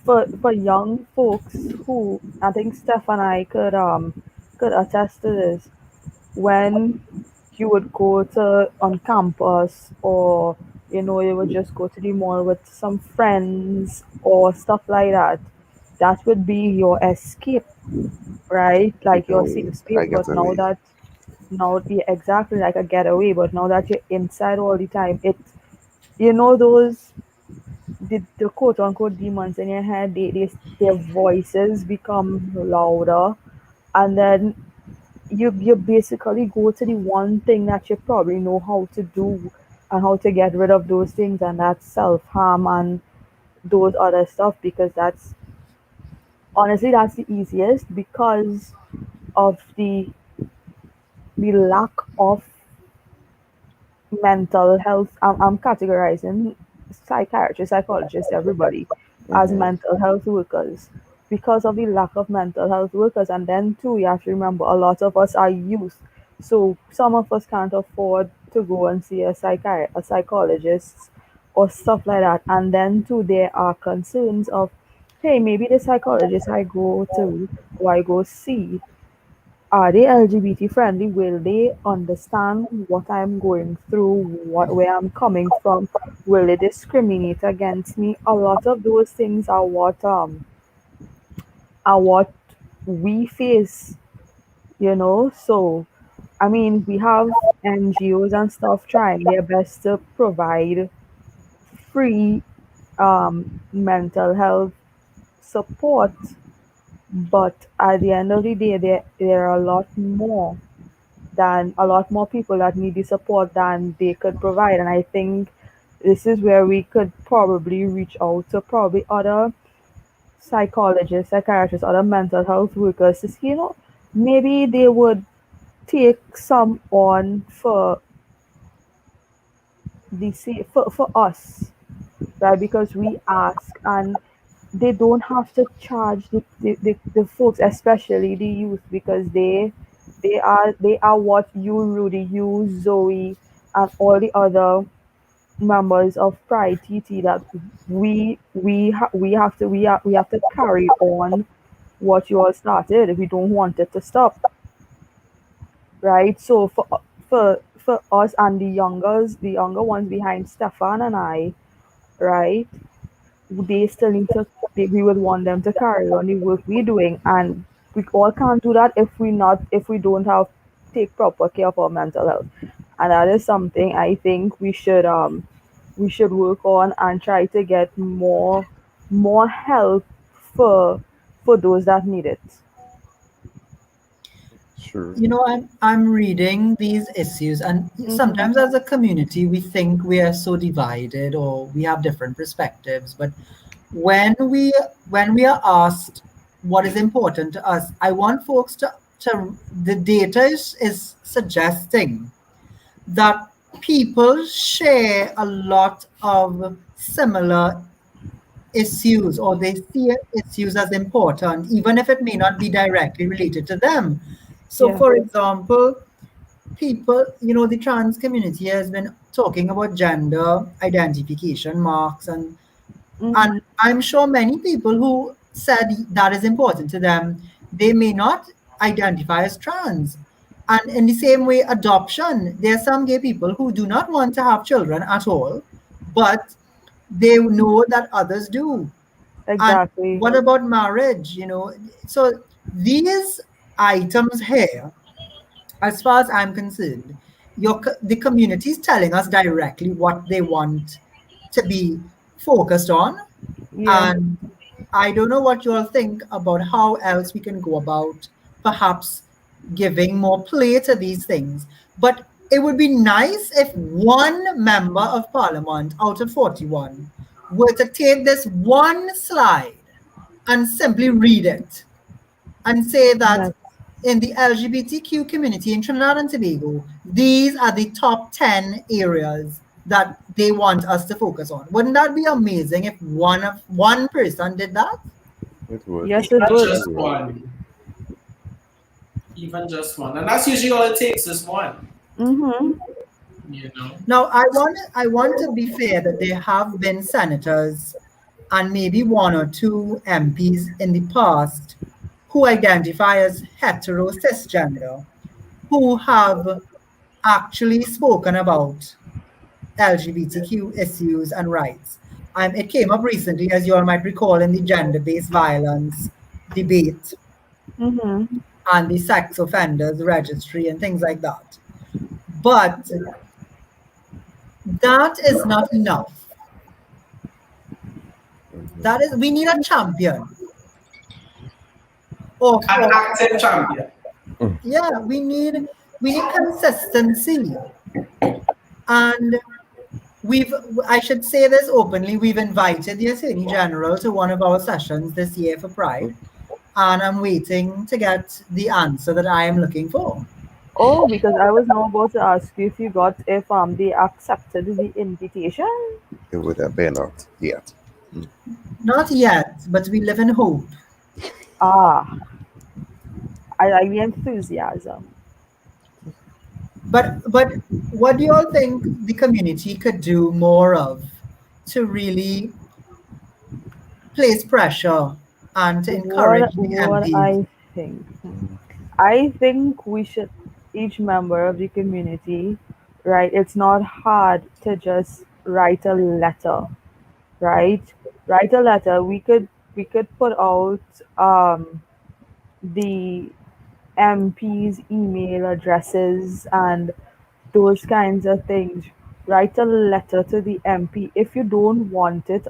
[SPEAKER 4] for young folks, who I think Steph and I could attest to this, when you would go to on campus, or you would just go to the mall with some friends or stuff like that, that would be your escape, right? Like your safe space.
[SPEAKER 5] I get
[SPEAKER 4] But now
[SPEAKER 5] away.
[SPEAKER 4] that now yeah, exactly, like a getaway, but now that you're inside all the time, those the quote unquote demons in your head, their voices become louder, and then you basically go to the one thing that you probably know how to do and how to get rid of those things, and that's self-harm and those other stuff, because that's the easiest, because of the lack of mental health. I'm categorizing psychiatrists, psychologists, everybody as
[SPEAKER 5] Mm-hmm.
[SPEAKER 4] mental health workers, because of the lack of mental health workers. And then too, you have to remember, a lot of us are youth, so some of us can't afford to go and see a psychologist or stuff like that. And then too, there are concerns of, hey, maybe the psychologist I go to or I go see, are they LGBT friendly? Will they understand what I'm going through, where I'm coming from? Will they discriminate against me? A lot of those things are what we face, So I mean, we have NGOs and stuff trying their best to provide free mental health support, but at the end of the day, there are a lot more people that need the support than they could provide. And I think this is where we could probably reach out to probably other psychologists, psychiatrists, other mental health workers to see, maybe they would take some on for us, right? Because we ask, and they don't have to charge the folks, especially the youth, because they are what you, Rudy, you, Zoe, and all the other members of Pride TT, that we have to carry on what you all started if we don't want it to stop, right? So for us and the younger ones behind Stefan and I, right? They still need to we would want them to carry on the work we're doing, and we all can't do that if we don't have take proper care of our mental health. And that is something I think we should work on, and try to get more help for those that need it.
[SPEAKER 5] Sure.
[SPEAKER 2] I'm reading these issues, and sometimes as a community we think we are so divided or we have different perspectives. But when we when we are asked what is important to us, I want folks to the data is suggesting that people share a lot of similar issues, or they see issues as important, even if it may not be directly related to them. So,
[SPEAKER 4] Yeah.
[SPEAKER 2] for example, people, the trans community has been talking about gender identification marks, and
[SPEAKER 4] Mm-hmm.
[SPEAKER 2] I'm sure many people who said that is important to them, they may not identify as trans. And in the same way, adoption, there are some gay people who do not want to have children at all, but they know that others do. And
[SPEAKER 4] Exactly.
[SPEAKER 2] what about marriage? So these items here, as far as I'm concerned, the community is telling us directly what they want to be focused on.
[SPEAKER 4] Yeah.
[SPEAKER 2] And I don't know what you all think about how else we can go about perhaps giving more play to these things. But it would be nice if one member of parliament out of 41 were to take this one slide and simply read it and say that
[SPEAKER 4] Yes.
[SPEAKER 2] in the LGBTQ community in Trinidad and Tobago, these are the top 10 areas that they want us to focus on. Wouldn't that be amazing if one person did that?
[SPEAKER 5] It would.
[SPEAKER 4] Yes, it
[SPEAKER 1] Even
[SPEAKER 4] would.
[SPEAKER 1] just one. Even just one. And that's usually all it takes is one.
[SPEAKER 4] Mm-hmm.
[SPEAKER 1] You know?
[SPEAKER 2] Now, I want to be fair that there have been senators and maybe one or two MPs in the past who identify as hetero cisgender, who have actually spoken about LGBTQ issues and rights. It came up recently, as you all might recall, in the gender-based violence debate
[SPEAKER 4] Mm-hmm.
[SPEAKER 2] and the sex offenders registry and things like that. But that is not enough. That is, we need a champion.
[SPEAKER 1] An
[SPEAKER 2] Or
[SPEAKER 1] active champion.
[SPEAKER 2] yeah, we need consistency. And we've I should say this openly, we've invited the Attorney General to one of our sessions this year for Pride, and I'm waiting to get the answer that I am looking for.
[SPEAKER 4] Oh, because I was now about to ask you if they accepted the invitation.
[SPEAKER 5] It would have been not yet.
[SPEAKER 2] Not yet, but we live in hope.
[SPEAKER 4] Ah, I like the enthusiasm.
[SPEAKER 2] But what do you all think the community could do more of to really place pressure and to encourage the
[SPEAKER 4] What
[SPEAKER 2] MPs?
[SPEAKER 4] I think. I think we should, each member of the community, right? It's not hard to just write a letter, right? Write a letter. We could put out the MP's email addresses and those kinds of things. Write a letter to the MP if you don't want it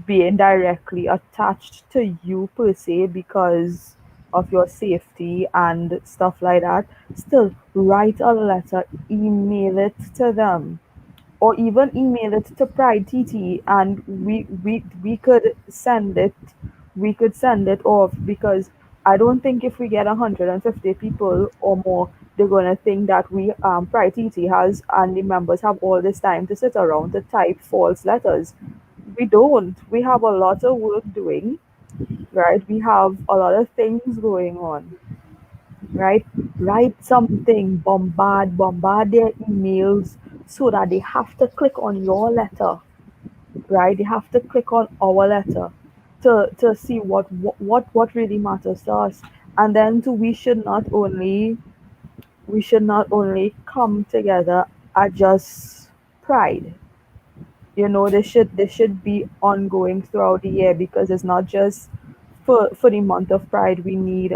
[SPEAKER 4] being directly attached to you per se because of your safety and stuff like that. Still, write a letter, email it to them, or even email it to PrideTT, and we could send it. We could send it off because I don't think if we get 150 people or more, they're gonna think that we PrideTT has and the members have all this time to sit around to type false letters. We don't. We have a lot of work doing, right? We have a lot of things going on, right? Write something, bombard their emails so that they have to click on your letter, right? They have to click on our letter to see what really matters to us. And then we should not only come together at just pride. This should be ongoing throughout the year because it's not just for the month of pride. We need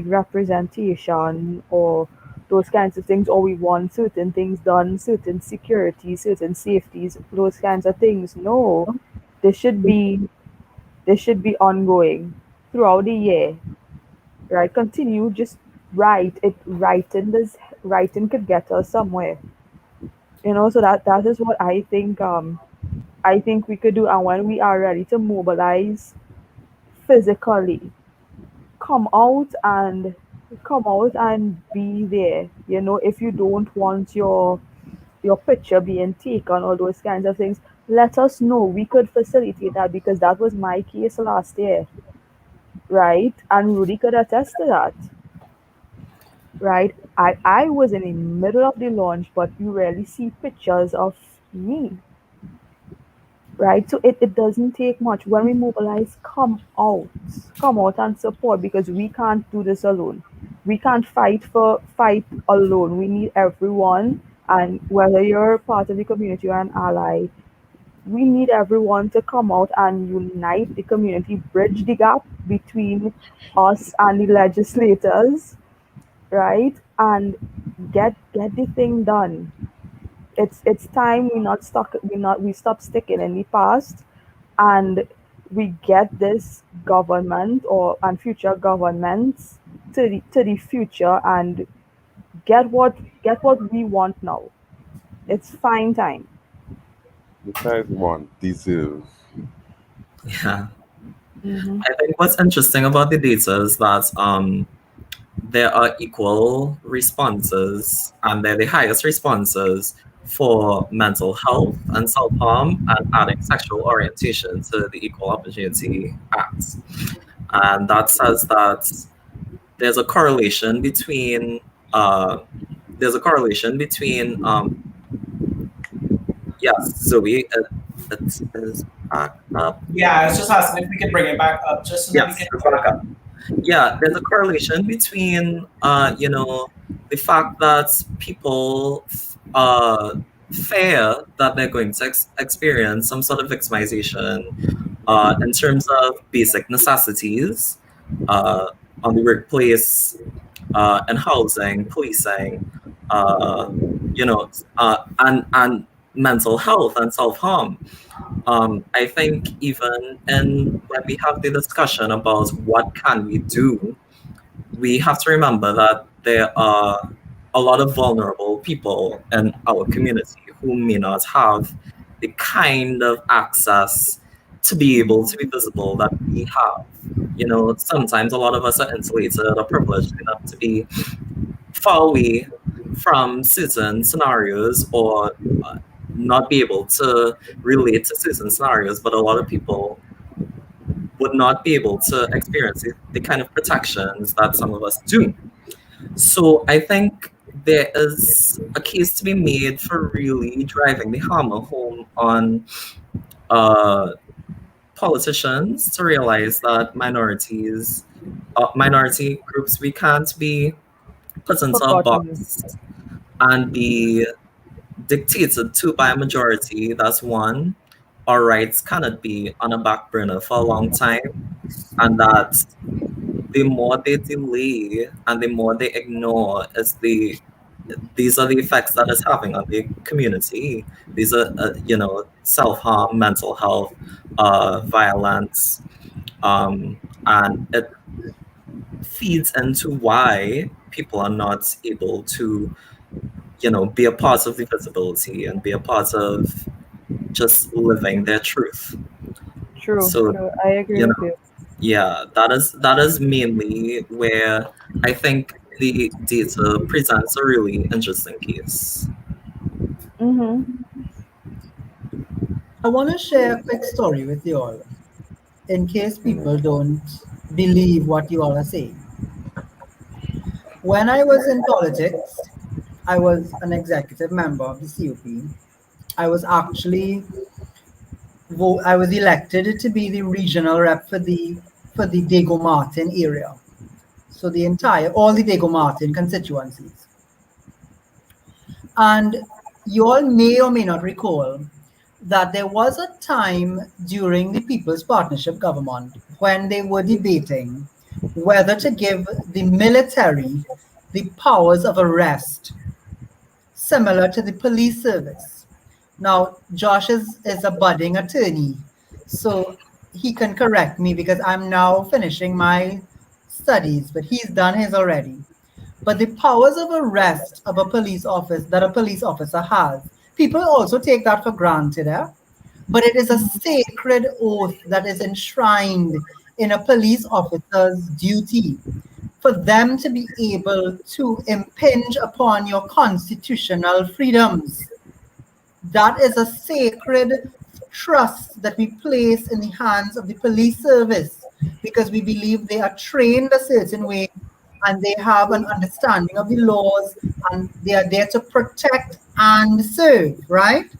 [SPEAKER 4] representation or those kinds of things, or we want certain things done, certain security, certain safeties, those kinds of things. No, this should be this should be ongoing throughout the year, right? Continue, just writing could get us somewhere. So that is what I think we could do. And when we are ready to mobilize physically, come out and be there. If you don't want your picture being taken, all those kinds of things, let us know. We could facilitate that, because that was my case last year, right? And Rudy could attest to that, right? I was in the middle of the launch, but you rarely see pictures of me, right? So it doesn't take much. When we mobilize, come out and support, because we can't do this alone. We can't fight alone. We need everyone, and whether you're part of the community or an ally, we need everyone to come out and unite the community, bridge the gap between us and the legislators, right? And get the thing done. It's time we stop sticking in the past, and we get this government and future governments to the future, and get what we want now. It's fine time.
[SPEAKER 5] The guys want deserve.
[SPEAKER 3] Yeah.
[SPEAKER 4] Mm-hmm.
[SPEAKER 3] I think what's interesting about the data is that there are equal responses, and they're the highest responses for mental health and self-harm and adding sexual orientation to the Equal Opportunity Act. And that says that there's a correlation between there's a correlation between yes, Zoe, it is back up.
[SPEAKER 1] Yeah, I was just asking if we could bring it back up just so that we
[SPEAKER 3] Yes,
[SPEAKER 1] can.
[SPEAKER 3] it's back up. Yeah, there's a correlation between the fact that people fear that they're going to experience some sort of victimization in terms of basic necessities on the workplace, and housing, policing, uh, and mental health and self-harm. I think even when we have the discussion about what can we do, we have to remember that there are a lot of vulnerable people in our community who may not have the kind of access to be able to be visible that we have. Sometimes a lot of us are insulated or privileged enough to be far away from certain scenarios, or not be able to relate to certain scenarios, but a lot of people would not be able to experience the kind of protections that some of us do. So I think there is a case to be made for really driving the hammer home on politicians to realize that minority groups, we can't be put into a
[SPEAKER 4] Forgotten.
[SPEAKER 3] box and be dictated to by a majority. That's one. Our rights cannot be on a back burner for a long time, and that the more they delay and the more they ignore is these are the effects that it's having on the community. These are self-harm, mental health, violence, and it feeds into why people are not able to be a part of the visibility and be a part of just living their truth.
[SPEAKER 4] True,
[SPEAKER 3] So,
[SPEAKER 4] true. I agree
[SPEAKER 3] you
[SPEAKER 4] with
[SPEAKER 3] know,
[SPEAKER 4] you.
[SPEAKER 3] yeah, that is mainly where I think the data presents a really interesting case.
[SPEAKER 4] Mm-hmm.
[SPEAKER 2] I want to share a quick story with you all, in case people don't believe what you all are saying. When I was in politics, I was an executive member of the COP. I was actually I was elected to be the regional rep for the Diego Martin area. So all the Diego Martin constituencies. And you all may or may not recall that there was a time during the People's Partnership government when they were debating whether to give the military the powers of arrest, similar to the police service. Now, Josh is a budding attorney, so he can correct me because I'm now finishing my studies, but he's done his already. But the powers of arrest of a police office that a police officer has, people also take that for granted. But it is a sacred oath that is enshrined in a police officer's duty for them to be able to impinge upon your constitutional freedoms. That is a sacred trust that we place in the hands of the police service because we believe they are trained a certain way and they have an understanding of the laws and they are there to protect and serve, right?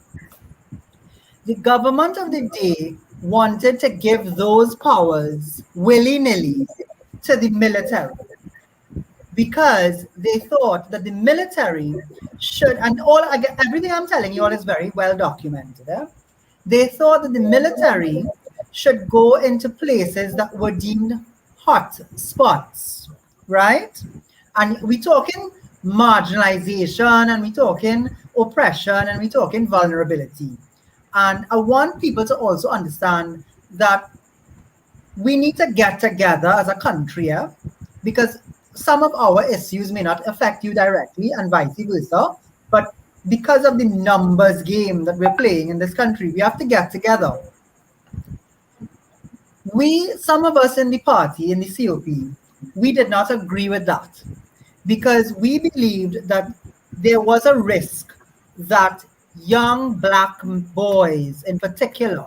[SPEAKER 2] The government of the day wanted to give those powers willy-nilly to the military because they thought that the military should, and everything I'm telling you all is very well documented. They thought that the military should go into places that were deemed hot spots, right? And we're talking marginalization, and we're talking oppression, and we're talking vulnerability. And I want people to also understand that we need to get together as a country, because some of our issues may not affect you directly and vice versa, but because of the numbers game that we're playing in this country, we have to get together. Some of us in the party, in the COP, we did not agree with that because we believed that there was a risk that young Black boys in particular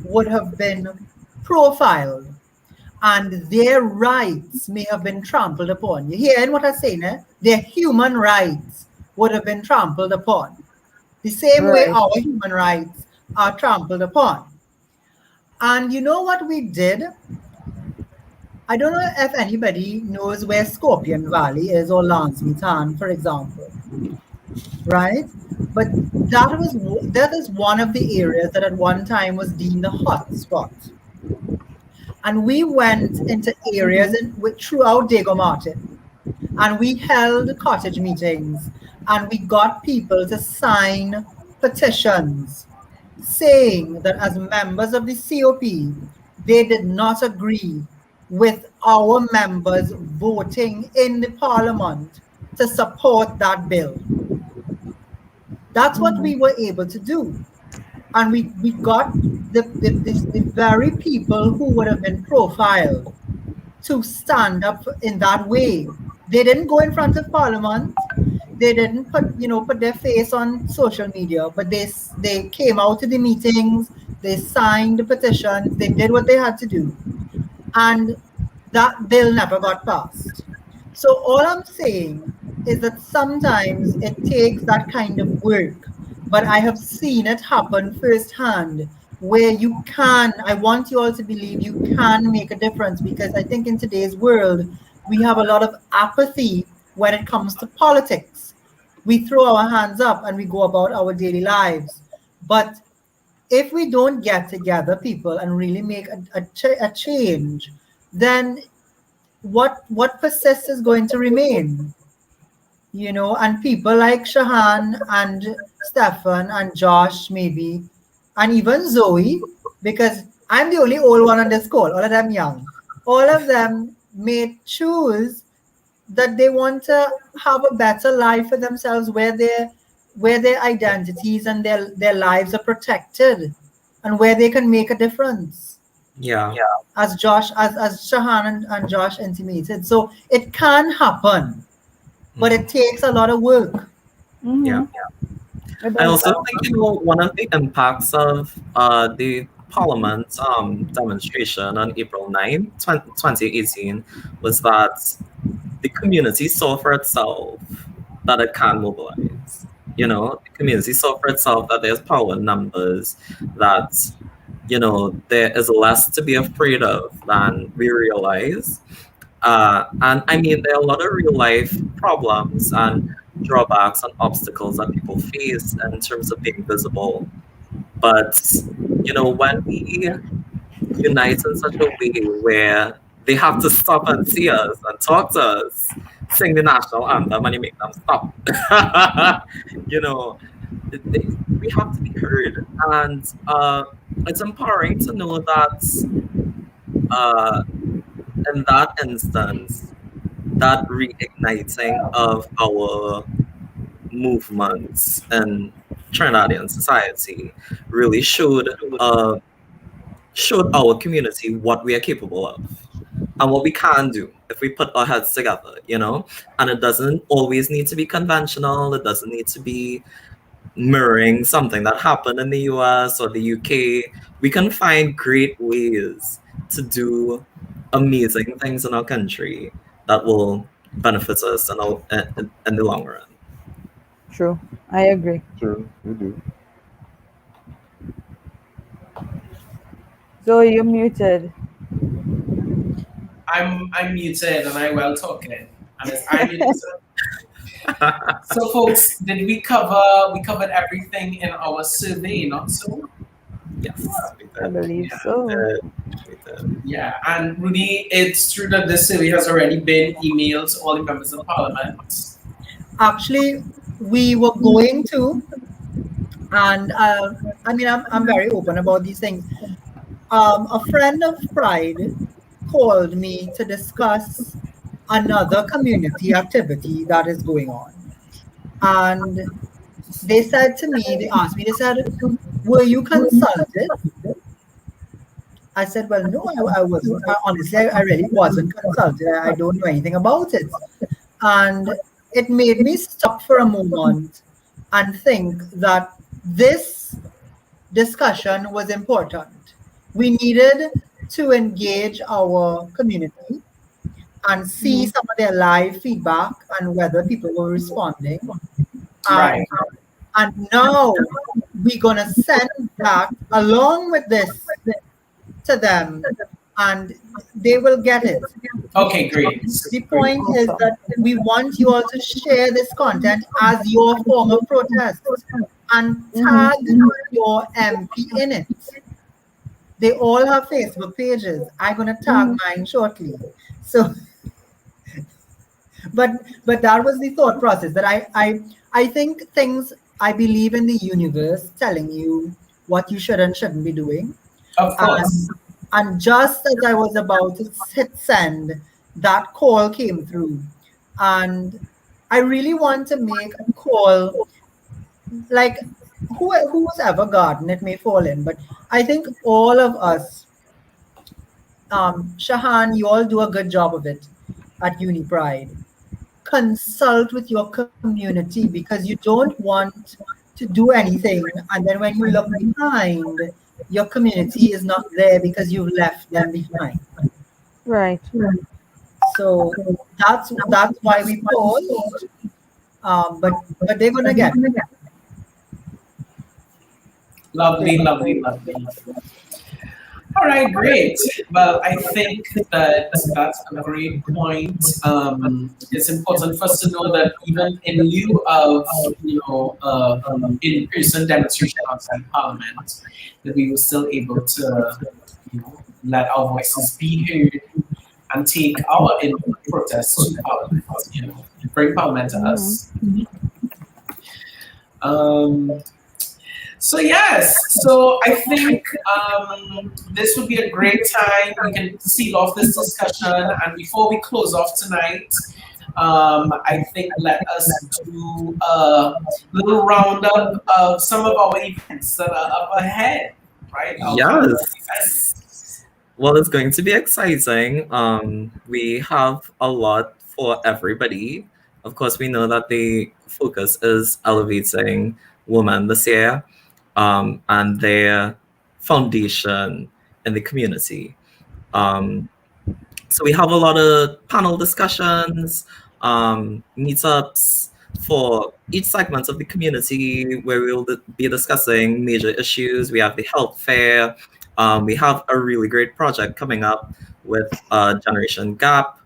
[SPEAKER 2] would have been profiled and their rights may have been trampled upon. You hearing what I'm saying? Their human rights would have been trampled upon. The same way our human rights are trampled upon. And you know what we did? I don't know if anybody knows where Scorpion Valley is or Lansmetan, for example, right? But that is one of the areas that at one time was deemed a hot spot. And we went into areas throughout Diego Martin, and we held cottage meetings, and we got people to sign petitions saying that as members of the COP, they did not agree with our members voting in the parliament to support that bill. That's what we were able to do. And we got the very people who would have been profiled to stand up in that way. They didn't go in front of Parliament. They didn't put their face on social media, but they came out to the meetings. They signed the petitions. They did what they had to do, and that bill never got passed. So all I'm saying is that sometimes it takes that kind of work, but I have seen it happen firsthand where I want you all to believe you can make a difference, because I think in today's world, we have a lot of apathy when it comes to politics. We throw our hands up and we go about our daily lives. But if we don't get together, people, and really make a change, then what persists is going to remain. And people like Shahan and Stefan and Josh maybe, and even Zoe, because I'm the only old one on this call, all of them young. All of them may choose that they want to have a better life for themselves where their identities and their lives are protected and where they can make a difference.
[SPEAKER 3] Yeah.
[SPEAKER 2] As Shahan and Josh intimated. So it can happen, but it takes a lot of work.
[SPEAKER 4] Mm-hmm.
[SPEAKER 3] Yeah. I also think one of the impacts of the Parliament demonstration on April 9, 2018 was that the community saw for itself that it can mobilize. The community saw for itself that there's power in numbers, that there is less to be afraid of than we realize. And I mean, there are a lot of real life problems and drawbacks and obstacles that people face in terms of being visible. But, when we unite in such a way where they have to stop and see us and talk to us, sing the national anthem, and you make them stop. We have to be heard. And it's empowering to know that in that instance, that reigniting of our movements and Trinidadian society really showed our community what we are capable of and what we can do if we put our heads together, you know? And it doesn't always need to be conventional. It doesn't need to be mirroring something that happened in the US or the UK. We can find great ways to do amazing things in our country that will benefit us in the long run.
[SPEAKER 4] True. I agree.
[SPEAKER 5] True, we do.
[SPEAKER 4] Zoe, you're muted.
[SPEAKER 1] I'm muted and I well talking. And it's I muted. So folks, did we covered everything in our survey, not so?
[SPEAKER 3] Yes, we
[SPEAKER 4] I
[SPEAKER 3] did.
[SPEAKER 4] believe
[SPEAKER 1] Yeah.
[SPEAKER 4] so.
[SPEAKER 3] We did.
[SPEAKER 1] Yeah, and Rudy, it's true that this survey has already been emailed to all the members of parliament.
[SPEAKER 2] Actually, we were going to, and I mean, I'm very open about these things. A friend of Pride called me to discuss another community activity that is going on. And they said to me, they asked me, they said, were you consulted? I said, well, no, I wasn't. Honestly, I really wasn't consulted. I don't know anything about it. And it made me stop for a moment and think that this discussion was important. We needed to engage our community and see some of their live feedback and whether people were responding.
[SPEAKER 1] Right.
[SPEAKER 2] And now we're going to send that along with this to them and they will get it.
[SPEAKER 1] Okay, great.
[SPEAKER 2] The point is that we want you all to share this content as your form of protest and tag your MP in it. They all have Facebook pages. I'm going to tag mine shortly. So, but that was the thought process that I think things, I believe in the universe telling you what you should and shouldn't be doing.
[SPEAKER 1] Of course.
[SPEAKER 2] And just as I was about to hit send, that call came through. And I really want to make a call, like who's ever garden it may fall in, but I think all of us, Shahan, you all do a good job of it at Uni Pride. Consult with your community because you don't want to do anything and then when you look behind, your community is not there because you've left them behind.
[SPEAKER 4] Right.
[SPEAKER 2] So that's why we paused. But they're gonna get it.
[SPEAKER 1] Lovely. All right, great. Well, I think that that's a great point. It's important for us to know that even in lieu of, in-person demonstration outside Parliament, that we were still able to, let our voices be heard and take our input protests to Parliament, bring Parliament to us. So yes, so I think this would be a great time. We can seal off this discussion, and before we close off tonight, I think let us do a little roundup of some of our events that are up ahead, right?
[SPEAKER 3] Yes. Well, it's going to be exciting. We have a lot for everybody. Of course, we know that the focus is elevating women this year. And their foundation in the community. So we have a lot of panel discussions, meetups for each segment of the community where we'll be discussing major issues. We have the health fair. We have a really great project coming up with Generation Gap,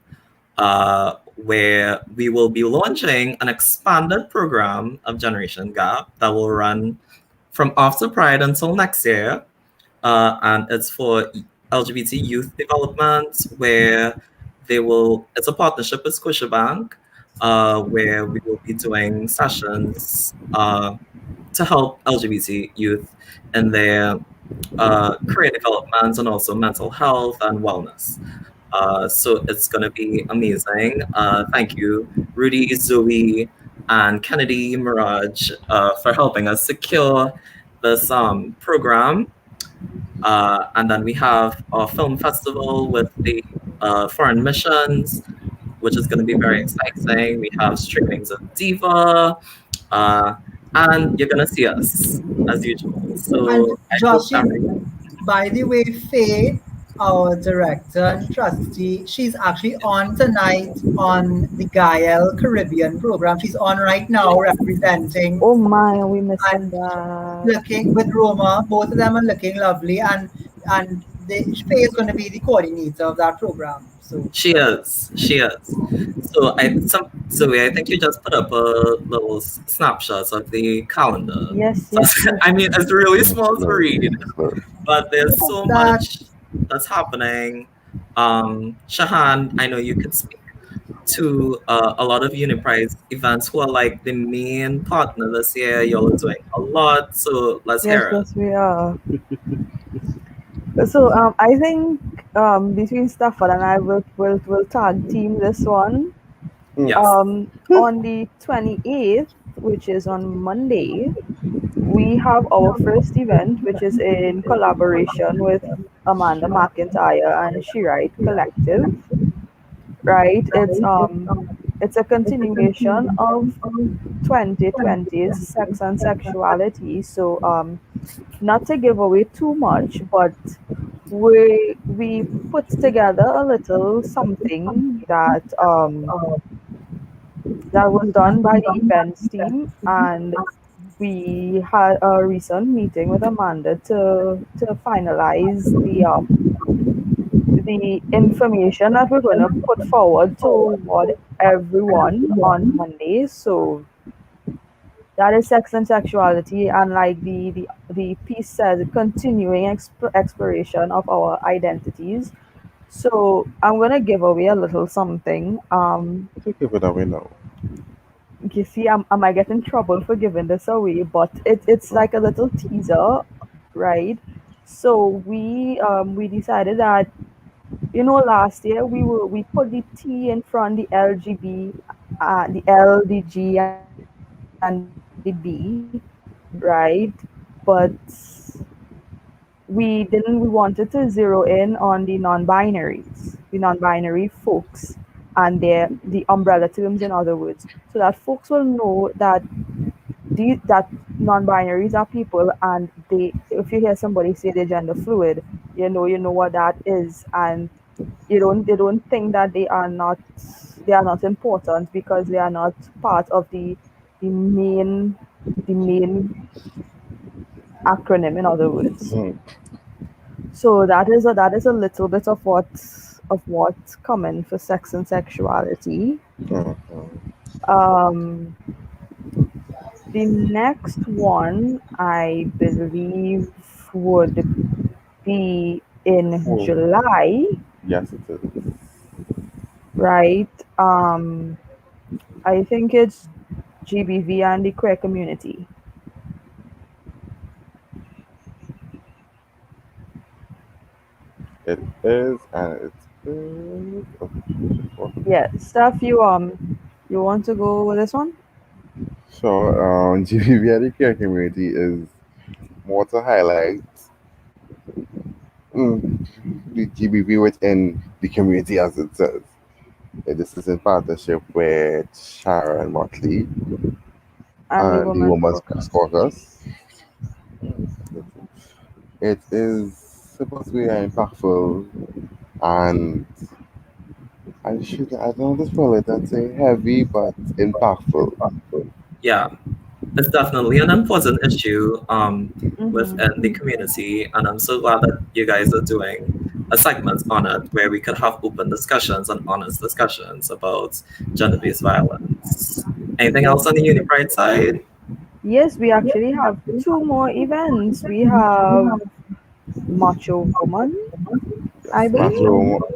[SPEAKER 3] where we will be launching an expanded program of Generation Gap that will run from after Pride until next year. And it's for LGBT youth development, where it's a partnership with Scotiabank, where we will be doing sessions to help LGBT youth in their career development and also mental health and wellness. So it's going to be amazing. Thank you, Rudy, Zoe, and Kennedy Mirage for helping us secure this program. And then we have our film festival with the foreign missions, which is going to be very exciting. We have streamings of Diva, and you're going to see us as usual.
[SPEAKER 2] And
[SPEAKER 3] So I hope
[SPEAKER 2] Joshi, by the way, Faye, our director and trustee, she's actually on tonight on the Gael Caribbean program. She's on right now representing
[SPEAKER 4] Oh my, are we missing
[SPEAKER 2] and
[SPEAKER 4] that?
[SPEAKER 2] looking with Roma. Both of them are looking lovely, and Faye is going to be the coordinator of that program. So
[SPEAKER 3] she is. She is. Zoe, I think you just put up a little snapshot of the calendar.
[SPEAKER 4] Yes,
[SPEAKER 3] So,
[SPEAKER 4] yes, yes.
[SPEAKER 3] I mean, it's really small to
[SPEAKER 5] Slowly,
[SPEAKER 3] read,
[SPEAKER 5] slowly.
[SPEAKER 3] but there's so
[SPEAKER 2] that
[SPEAKER 3] much that's happening. Shahan, I know you could speak to a lot of Uniprize events who are like the main partner this year. Y'all are doing a lot, so let's
[SPEAKER 4] Yes,
[SPEAKER 3] hear it.
[SPEAKER 4] yes, we are. So I think between Stafford and I will tag team this one.
[SPEAKER 3] Yes.
[SPEAKER 4] On the 28th, which is on Monday, we have our first event, which is in collaboration with Amanda McIntyre and She Write Collective. Right? It's a continuation of 2020's Sex and Sexuality. So not to give away too much, but we put together a little something that was done by the events team, and we had a recent meeting with Amanda to finalize the information that we're going to put forward toward everyone on Monday. So that is sex and sexuality, and like the piece says, continuing exploration of our identities. So I'm gonna give away a little something.
[SPEAKER 5] Take it away now.
[SPEAKER 4] You see, I might get in trouble for giving this away, but it's like a little teaser, right? So we decided that, last year we put the T in front, the LGB, the L, the G, and the B, right? But we wanted to zero in on the non-binary folks, and the umbrella terms, in other words, so that folks will know that that non-binaries are people, and if you hear somebody say they're gender fluid, you know what that is, and they don't think that they are not important because they are not part of the main acronym, in other words.
[SPEAKER 5] Mm.
[SPEAKER 4] So that is a little bit of what's coming for sex and sexuality.
[SPEAKER 5] Mhm.
[SPEAKER 4] Um, the next one, I believe, would be in
[SPEAKER 5] Oh,
[SPEAKER 4] July,
[SPEAKER 5] yes, it is.
[SPEAKER 4] right? I think it's GBV and the queer community.
[SPEAKER 5] It is, and it is. Oh,
[SPEAKER 4] Yeah, Steph, you want to go with this one?
[SPEAKER 5] so, GBV care community is more to highlight the GBV within the community, as it says. This is in partnership with Sharon Motley
[SPEAKER 4] And the
[SPEAKER 5] and the
[SPEAKER 4] women's
[SPEAKER 5] Women's
[SPEAKER 4] caucus.
[SPEAKER 5] Caucus. It is supposed to be impactful, and I don't just call it, I'd say heavy but impactful.
[SPEAKER 3] Yeah. It's definitely an important issue within the
[SPEAKER 4] Mm-hmm.
[SPEAKER 3] community, and I'm so glad that you guys are doing a segment on it where we could have open discussions and honest discussions about gender-based violence. Anything else on the Unipride side?
[SPEAKER 4] Yes, we actually have two more events. We have Macho Woman, I believe.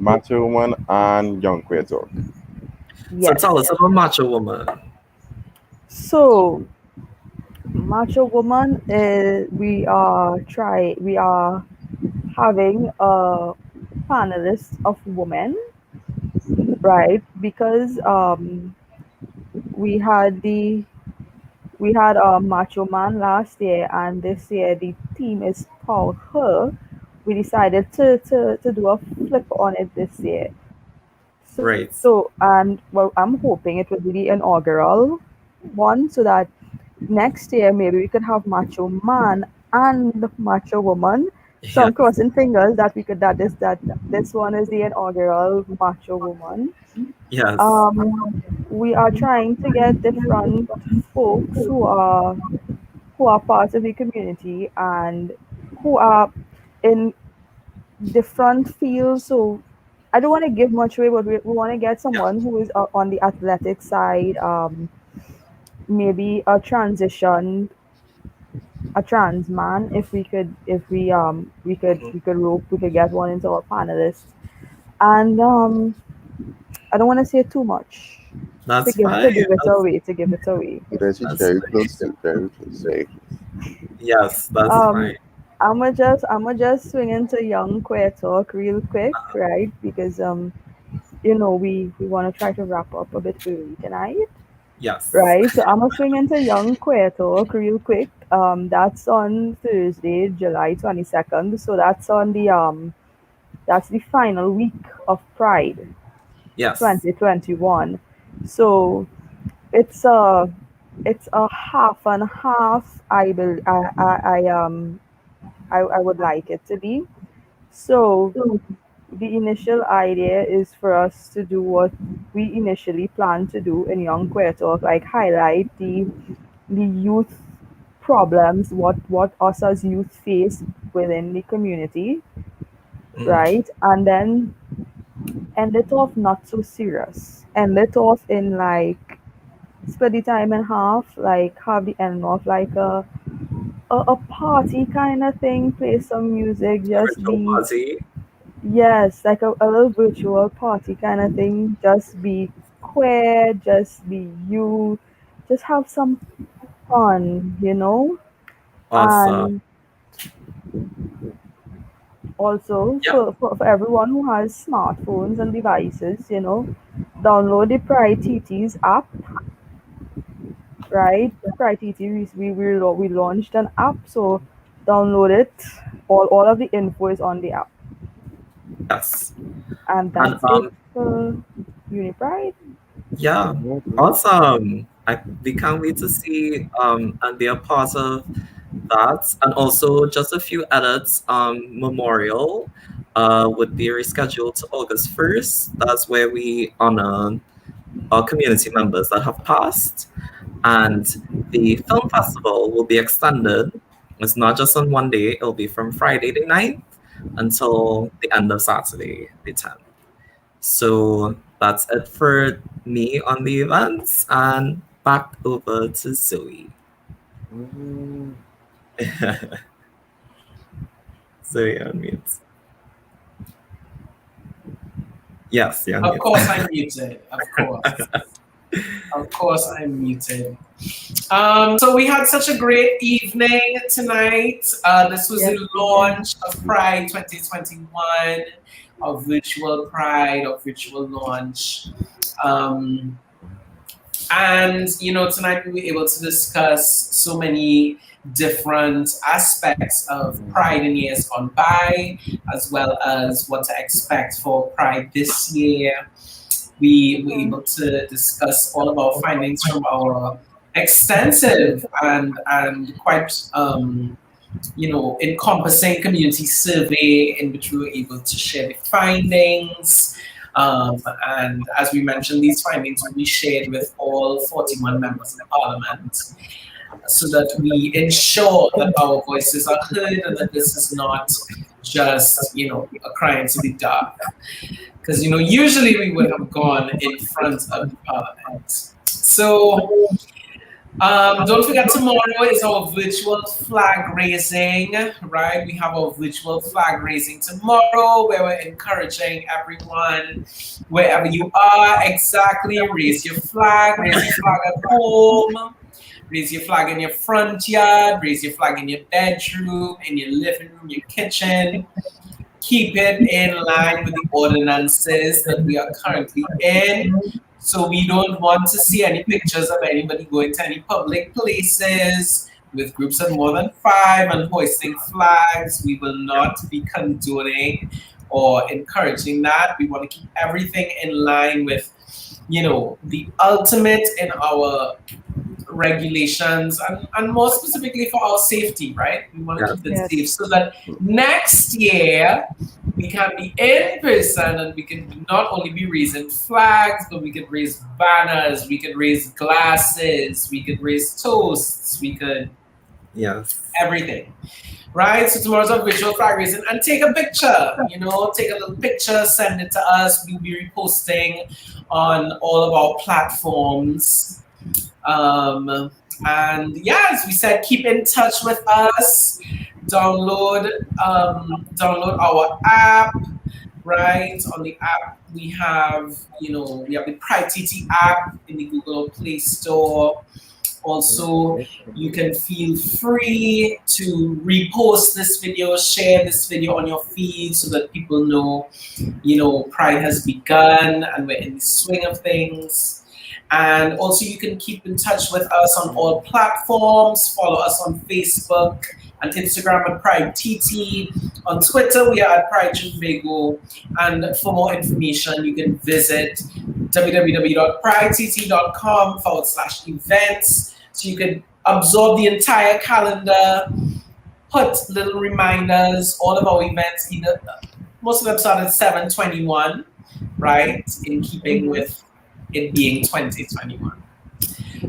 [SPEAKER 5] Macho Woman and Young Queer Talk.
[SPEAKER 3] So tell us
[SPEAKER 4] Yes.
[SPEAKER 3] about Macho Woman.
[SPEAKER 4] So Macho Woman, we are having panelists of women, right? Because we had Macho Man last year, and this year the theme is Power Her. We decided to do a flip on it this year.
[SPEAKER 3] Right.
[SPEAKER 4] So, and well, I'm hoping it will be the inaugural one, so that next year maybe we could have Macho Man and Macho Woman. So
[SPEAKER 3] Yeah.
[SPEAKER 4] I'm crossing fingers that this one is the inaugural Macho Woman.
[SPEAKER 3] Yes.
[SPEAKER 4] We are trying to get different folks who are part of the community and who are in different fields. So I don't want to give much away, but we want to get
[SPEAKER 3] Yeah.
[SPEAKER 4] someone who is on the athletic side, maybe a trans man. If we could, if
[SPEAKER 3] Mhm.
[SPEAKER 4] we could get one into our panelists. And I don't want to say too much
[SPEAKER 3] That's fine.
[SPEAKER 4] to give it away.
[SPEAKER 5] But she's
[SPEAKER 3] That's
[SPEAKER 5] very
[SPEAKER 3] fine.
[SPEAKER 5] close to very close, very close.
[SPEAKER 3] Yes, that's
[SPEAKER 4] Um,
[SPEAKER 3] fine.
[SPEAKER 4] I'ma just swing into young queer talk real quick, right? Because you know, we want to try to wrap up a bit early tonight,
[SPEAKER 3] Yes.
[SPEAKER 4] right? So I'm gonna swing into young queer talk real quick. That's on Thursday, July 22nd. So that's the final week of Pride
[SPEAKER 3] Yes.
[SPEAKER 4] 2021. So it's a it's a half and half. I would like it to be. So the initial idea is for us to do what we initially planned to do in Young Queer Talk, like highlight the youth problems, what us as youth face within the community,
[SPEAKER 3] Mm.
[SPEAKER 4] right? And then end it off not so serious. End it off in like split the time in half, like have the end off like a party kind of thing, play some music, just
[SPEAKER 3] Virtual
[SPEAKER 4] be.
[SPEAKER 3] party.
[SPEAKER 4] Yes, like a little virtual party kind of thing. Just be queer, just be you, just have some fun, you know?
[SPEAKER 3] Awesome.
[SPEAKER 4] And also
[SPEAKER 3] Yeah.
[SPEAKER 4] for everyone who has smartphones and devices, you know, download the PrideTT's app, right? PrideTT, we launched an app, so download it. All of the info is on the app.
[SPEAKER 3] Yes.
[SPEAKER 4] And
[SPEAKER 3] And
[SPEAKER 4] that's it for UniPride.
[SPEAKER 3] yeah, awesome. We can't wait to see and be a part of that. And also just a few edits. Memorial would be rescheduled to August 1st. That's where we honor our community members that have passed. And the film festival will be extended. It's not just on one day, it'll be from Friday the 9th until the end of Saturday the 10th. So that's it for me on the events, and back over to Zoe. Zoe unmutes. Yes, you're
[SPEAKER 1] Of
[SPEAKER 3] unmuted.
[SPEAKER 1] course, I'm muted. Of course. Of course, I'm muted. So we had such a great evening tonight. This was the launch of Pride 2021, of virtual Pride, of virtual launch. And, you know, tonight we were able to discuss so many different aspects of Pride in years gone by, as well as what to expect for Pride this year. We were able to discuss all of our findings from our extensive and quite you know, encompassing community survey in which we were able to share the findings. And as we mentioned, these findings will be shared with all 41 members of parliament so that we ensure that our voices are heard and that this is not just, you know, a cry into the dark. Because, you know, usually we would have gone in front of the parliament. So don't forget, tomorrow is our virtual flag raising, right? We have our virtual flag raising tomorrow where we're encouraging everyone, wherever you are, exactly, raise your flag at home, raise your flag in your front yard, raise your flag in your bedroom, in your living room, your kitchen. keep it in line with the ordinances that we are currently in. So we don't want to see any pictures of anybody going to any public places with groups of more than 5 and hoisting flags. We will not be condoning or encouraging that. We want to keep everything in line with, the ultimate in our regulations and more specifically for our safety, right? We want to keep it safe so that next year we can be in person and we can not only be raising flags, but we could raise banners, we could raise glasses, we could raise toasts, we could everything. Right? So tomorrow's our visual flag raising and take a picture, take a little picture, send it to us. We'll be reposting on all of our platforms. And as we said, keep in touch with us. Download our app. Right? On the app, we have the PrideTT app in the Google Play Store. Also, you can feel free to repost this video, share this video on your feed so that people know, Pride has begun and we're in the swing of things. And also you can keep in touch with us on all platforms. Follow us on Facebook and Instagram at PrideTT. On Twitter, we are at PrideTT. And for more information, you can visit www.pridett.com/events. So you can absorb the entire calendar, put little reminders, all of our events, most of them start at 7/21, right? In keeping with it being 2021.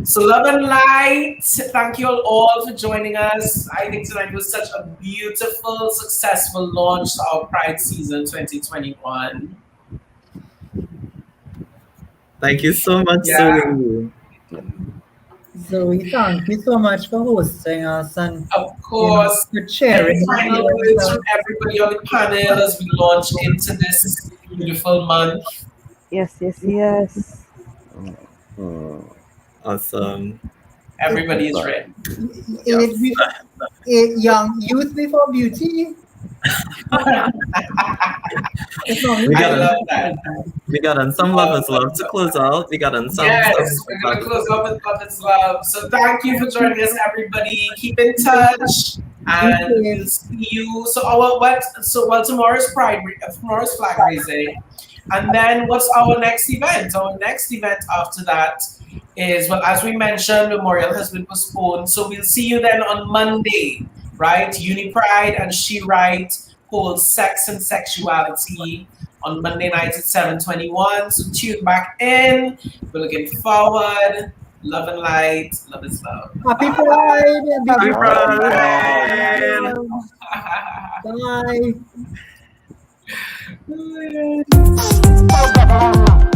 [SPEAKER 1] So love and light. Thank you all for joining us. I think tonight was such a beautiful, successful launch to our Pride season 2021.
[SPEAKER 3] Thank you so much, Zoe.
[SPEAKER 2] Zoe, thank you so much for hosting us and
[SPEAKER 1] of course
[SPEAKER 2] for sharing.
[SPEAKER 1] Final words from everybody on the panel as we launch into this beautiful month.
[SPEAKER 4] Yes.
[SPEAKER 3] Awesome.
[SPEAKER 1] Everybody is ready.
[SPEAKER 2] Young youth before beauty.
[SPEAKER 3] We got on some lovers love to close out. We got on some.
[SPEAKER 1] Yes, we're gonna close out with lovers love. So thank you for joining us, everybody. Keep in touch, and we'll see you. So tomorrow's tomorrow's flag raising, and then what's our next event? Our next event after that is, as we mentioned, Memorial has been postponed. So we'll see you then on Monday. Right? UniPride and She Right holds Sex and Sexuality on Monday nights at 7:21. So tune back in. We're looking forward. Love and light. Love is love.
[SPEAKER 2] Happy Pride.
[SPEAKER 3] Happy Pride.
[SPEAKER 2] Bye.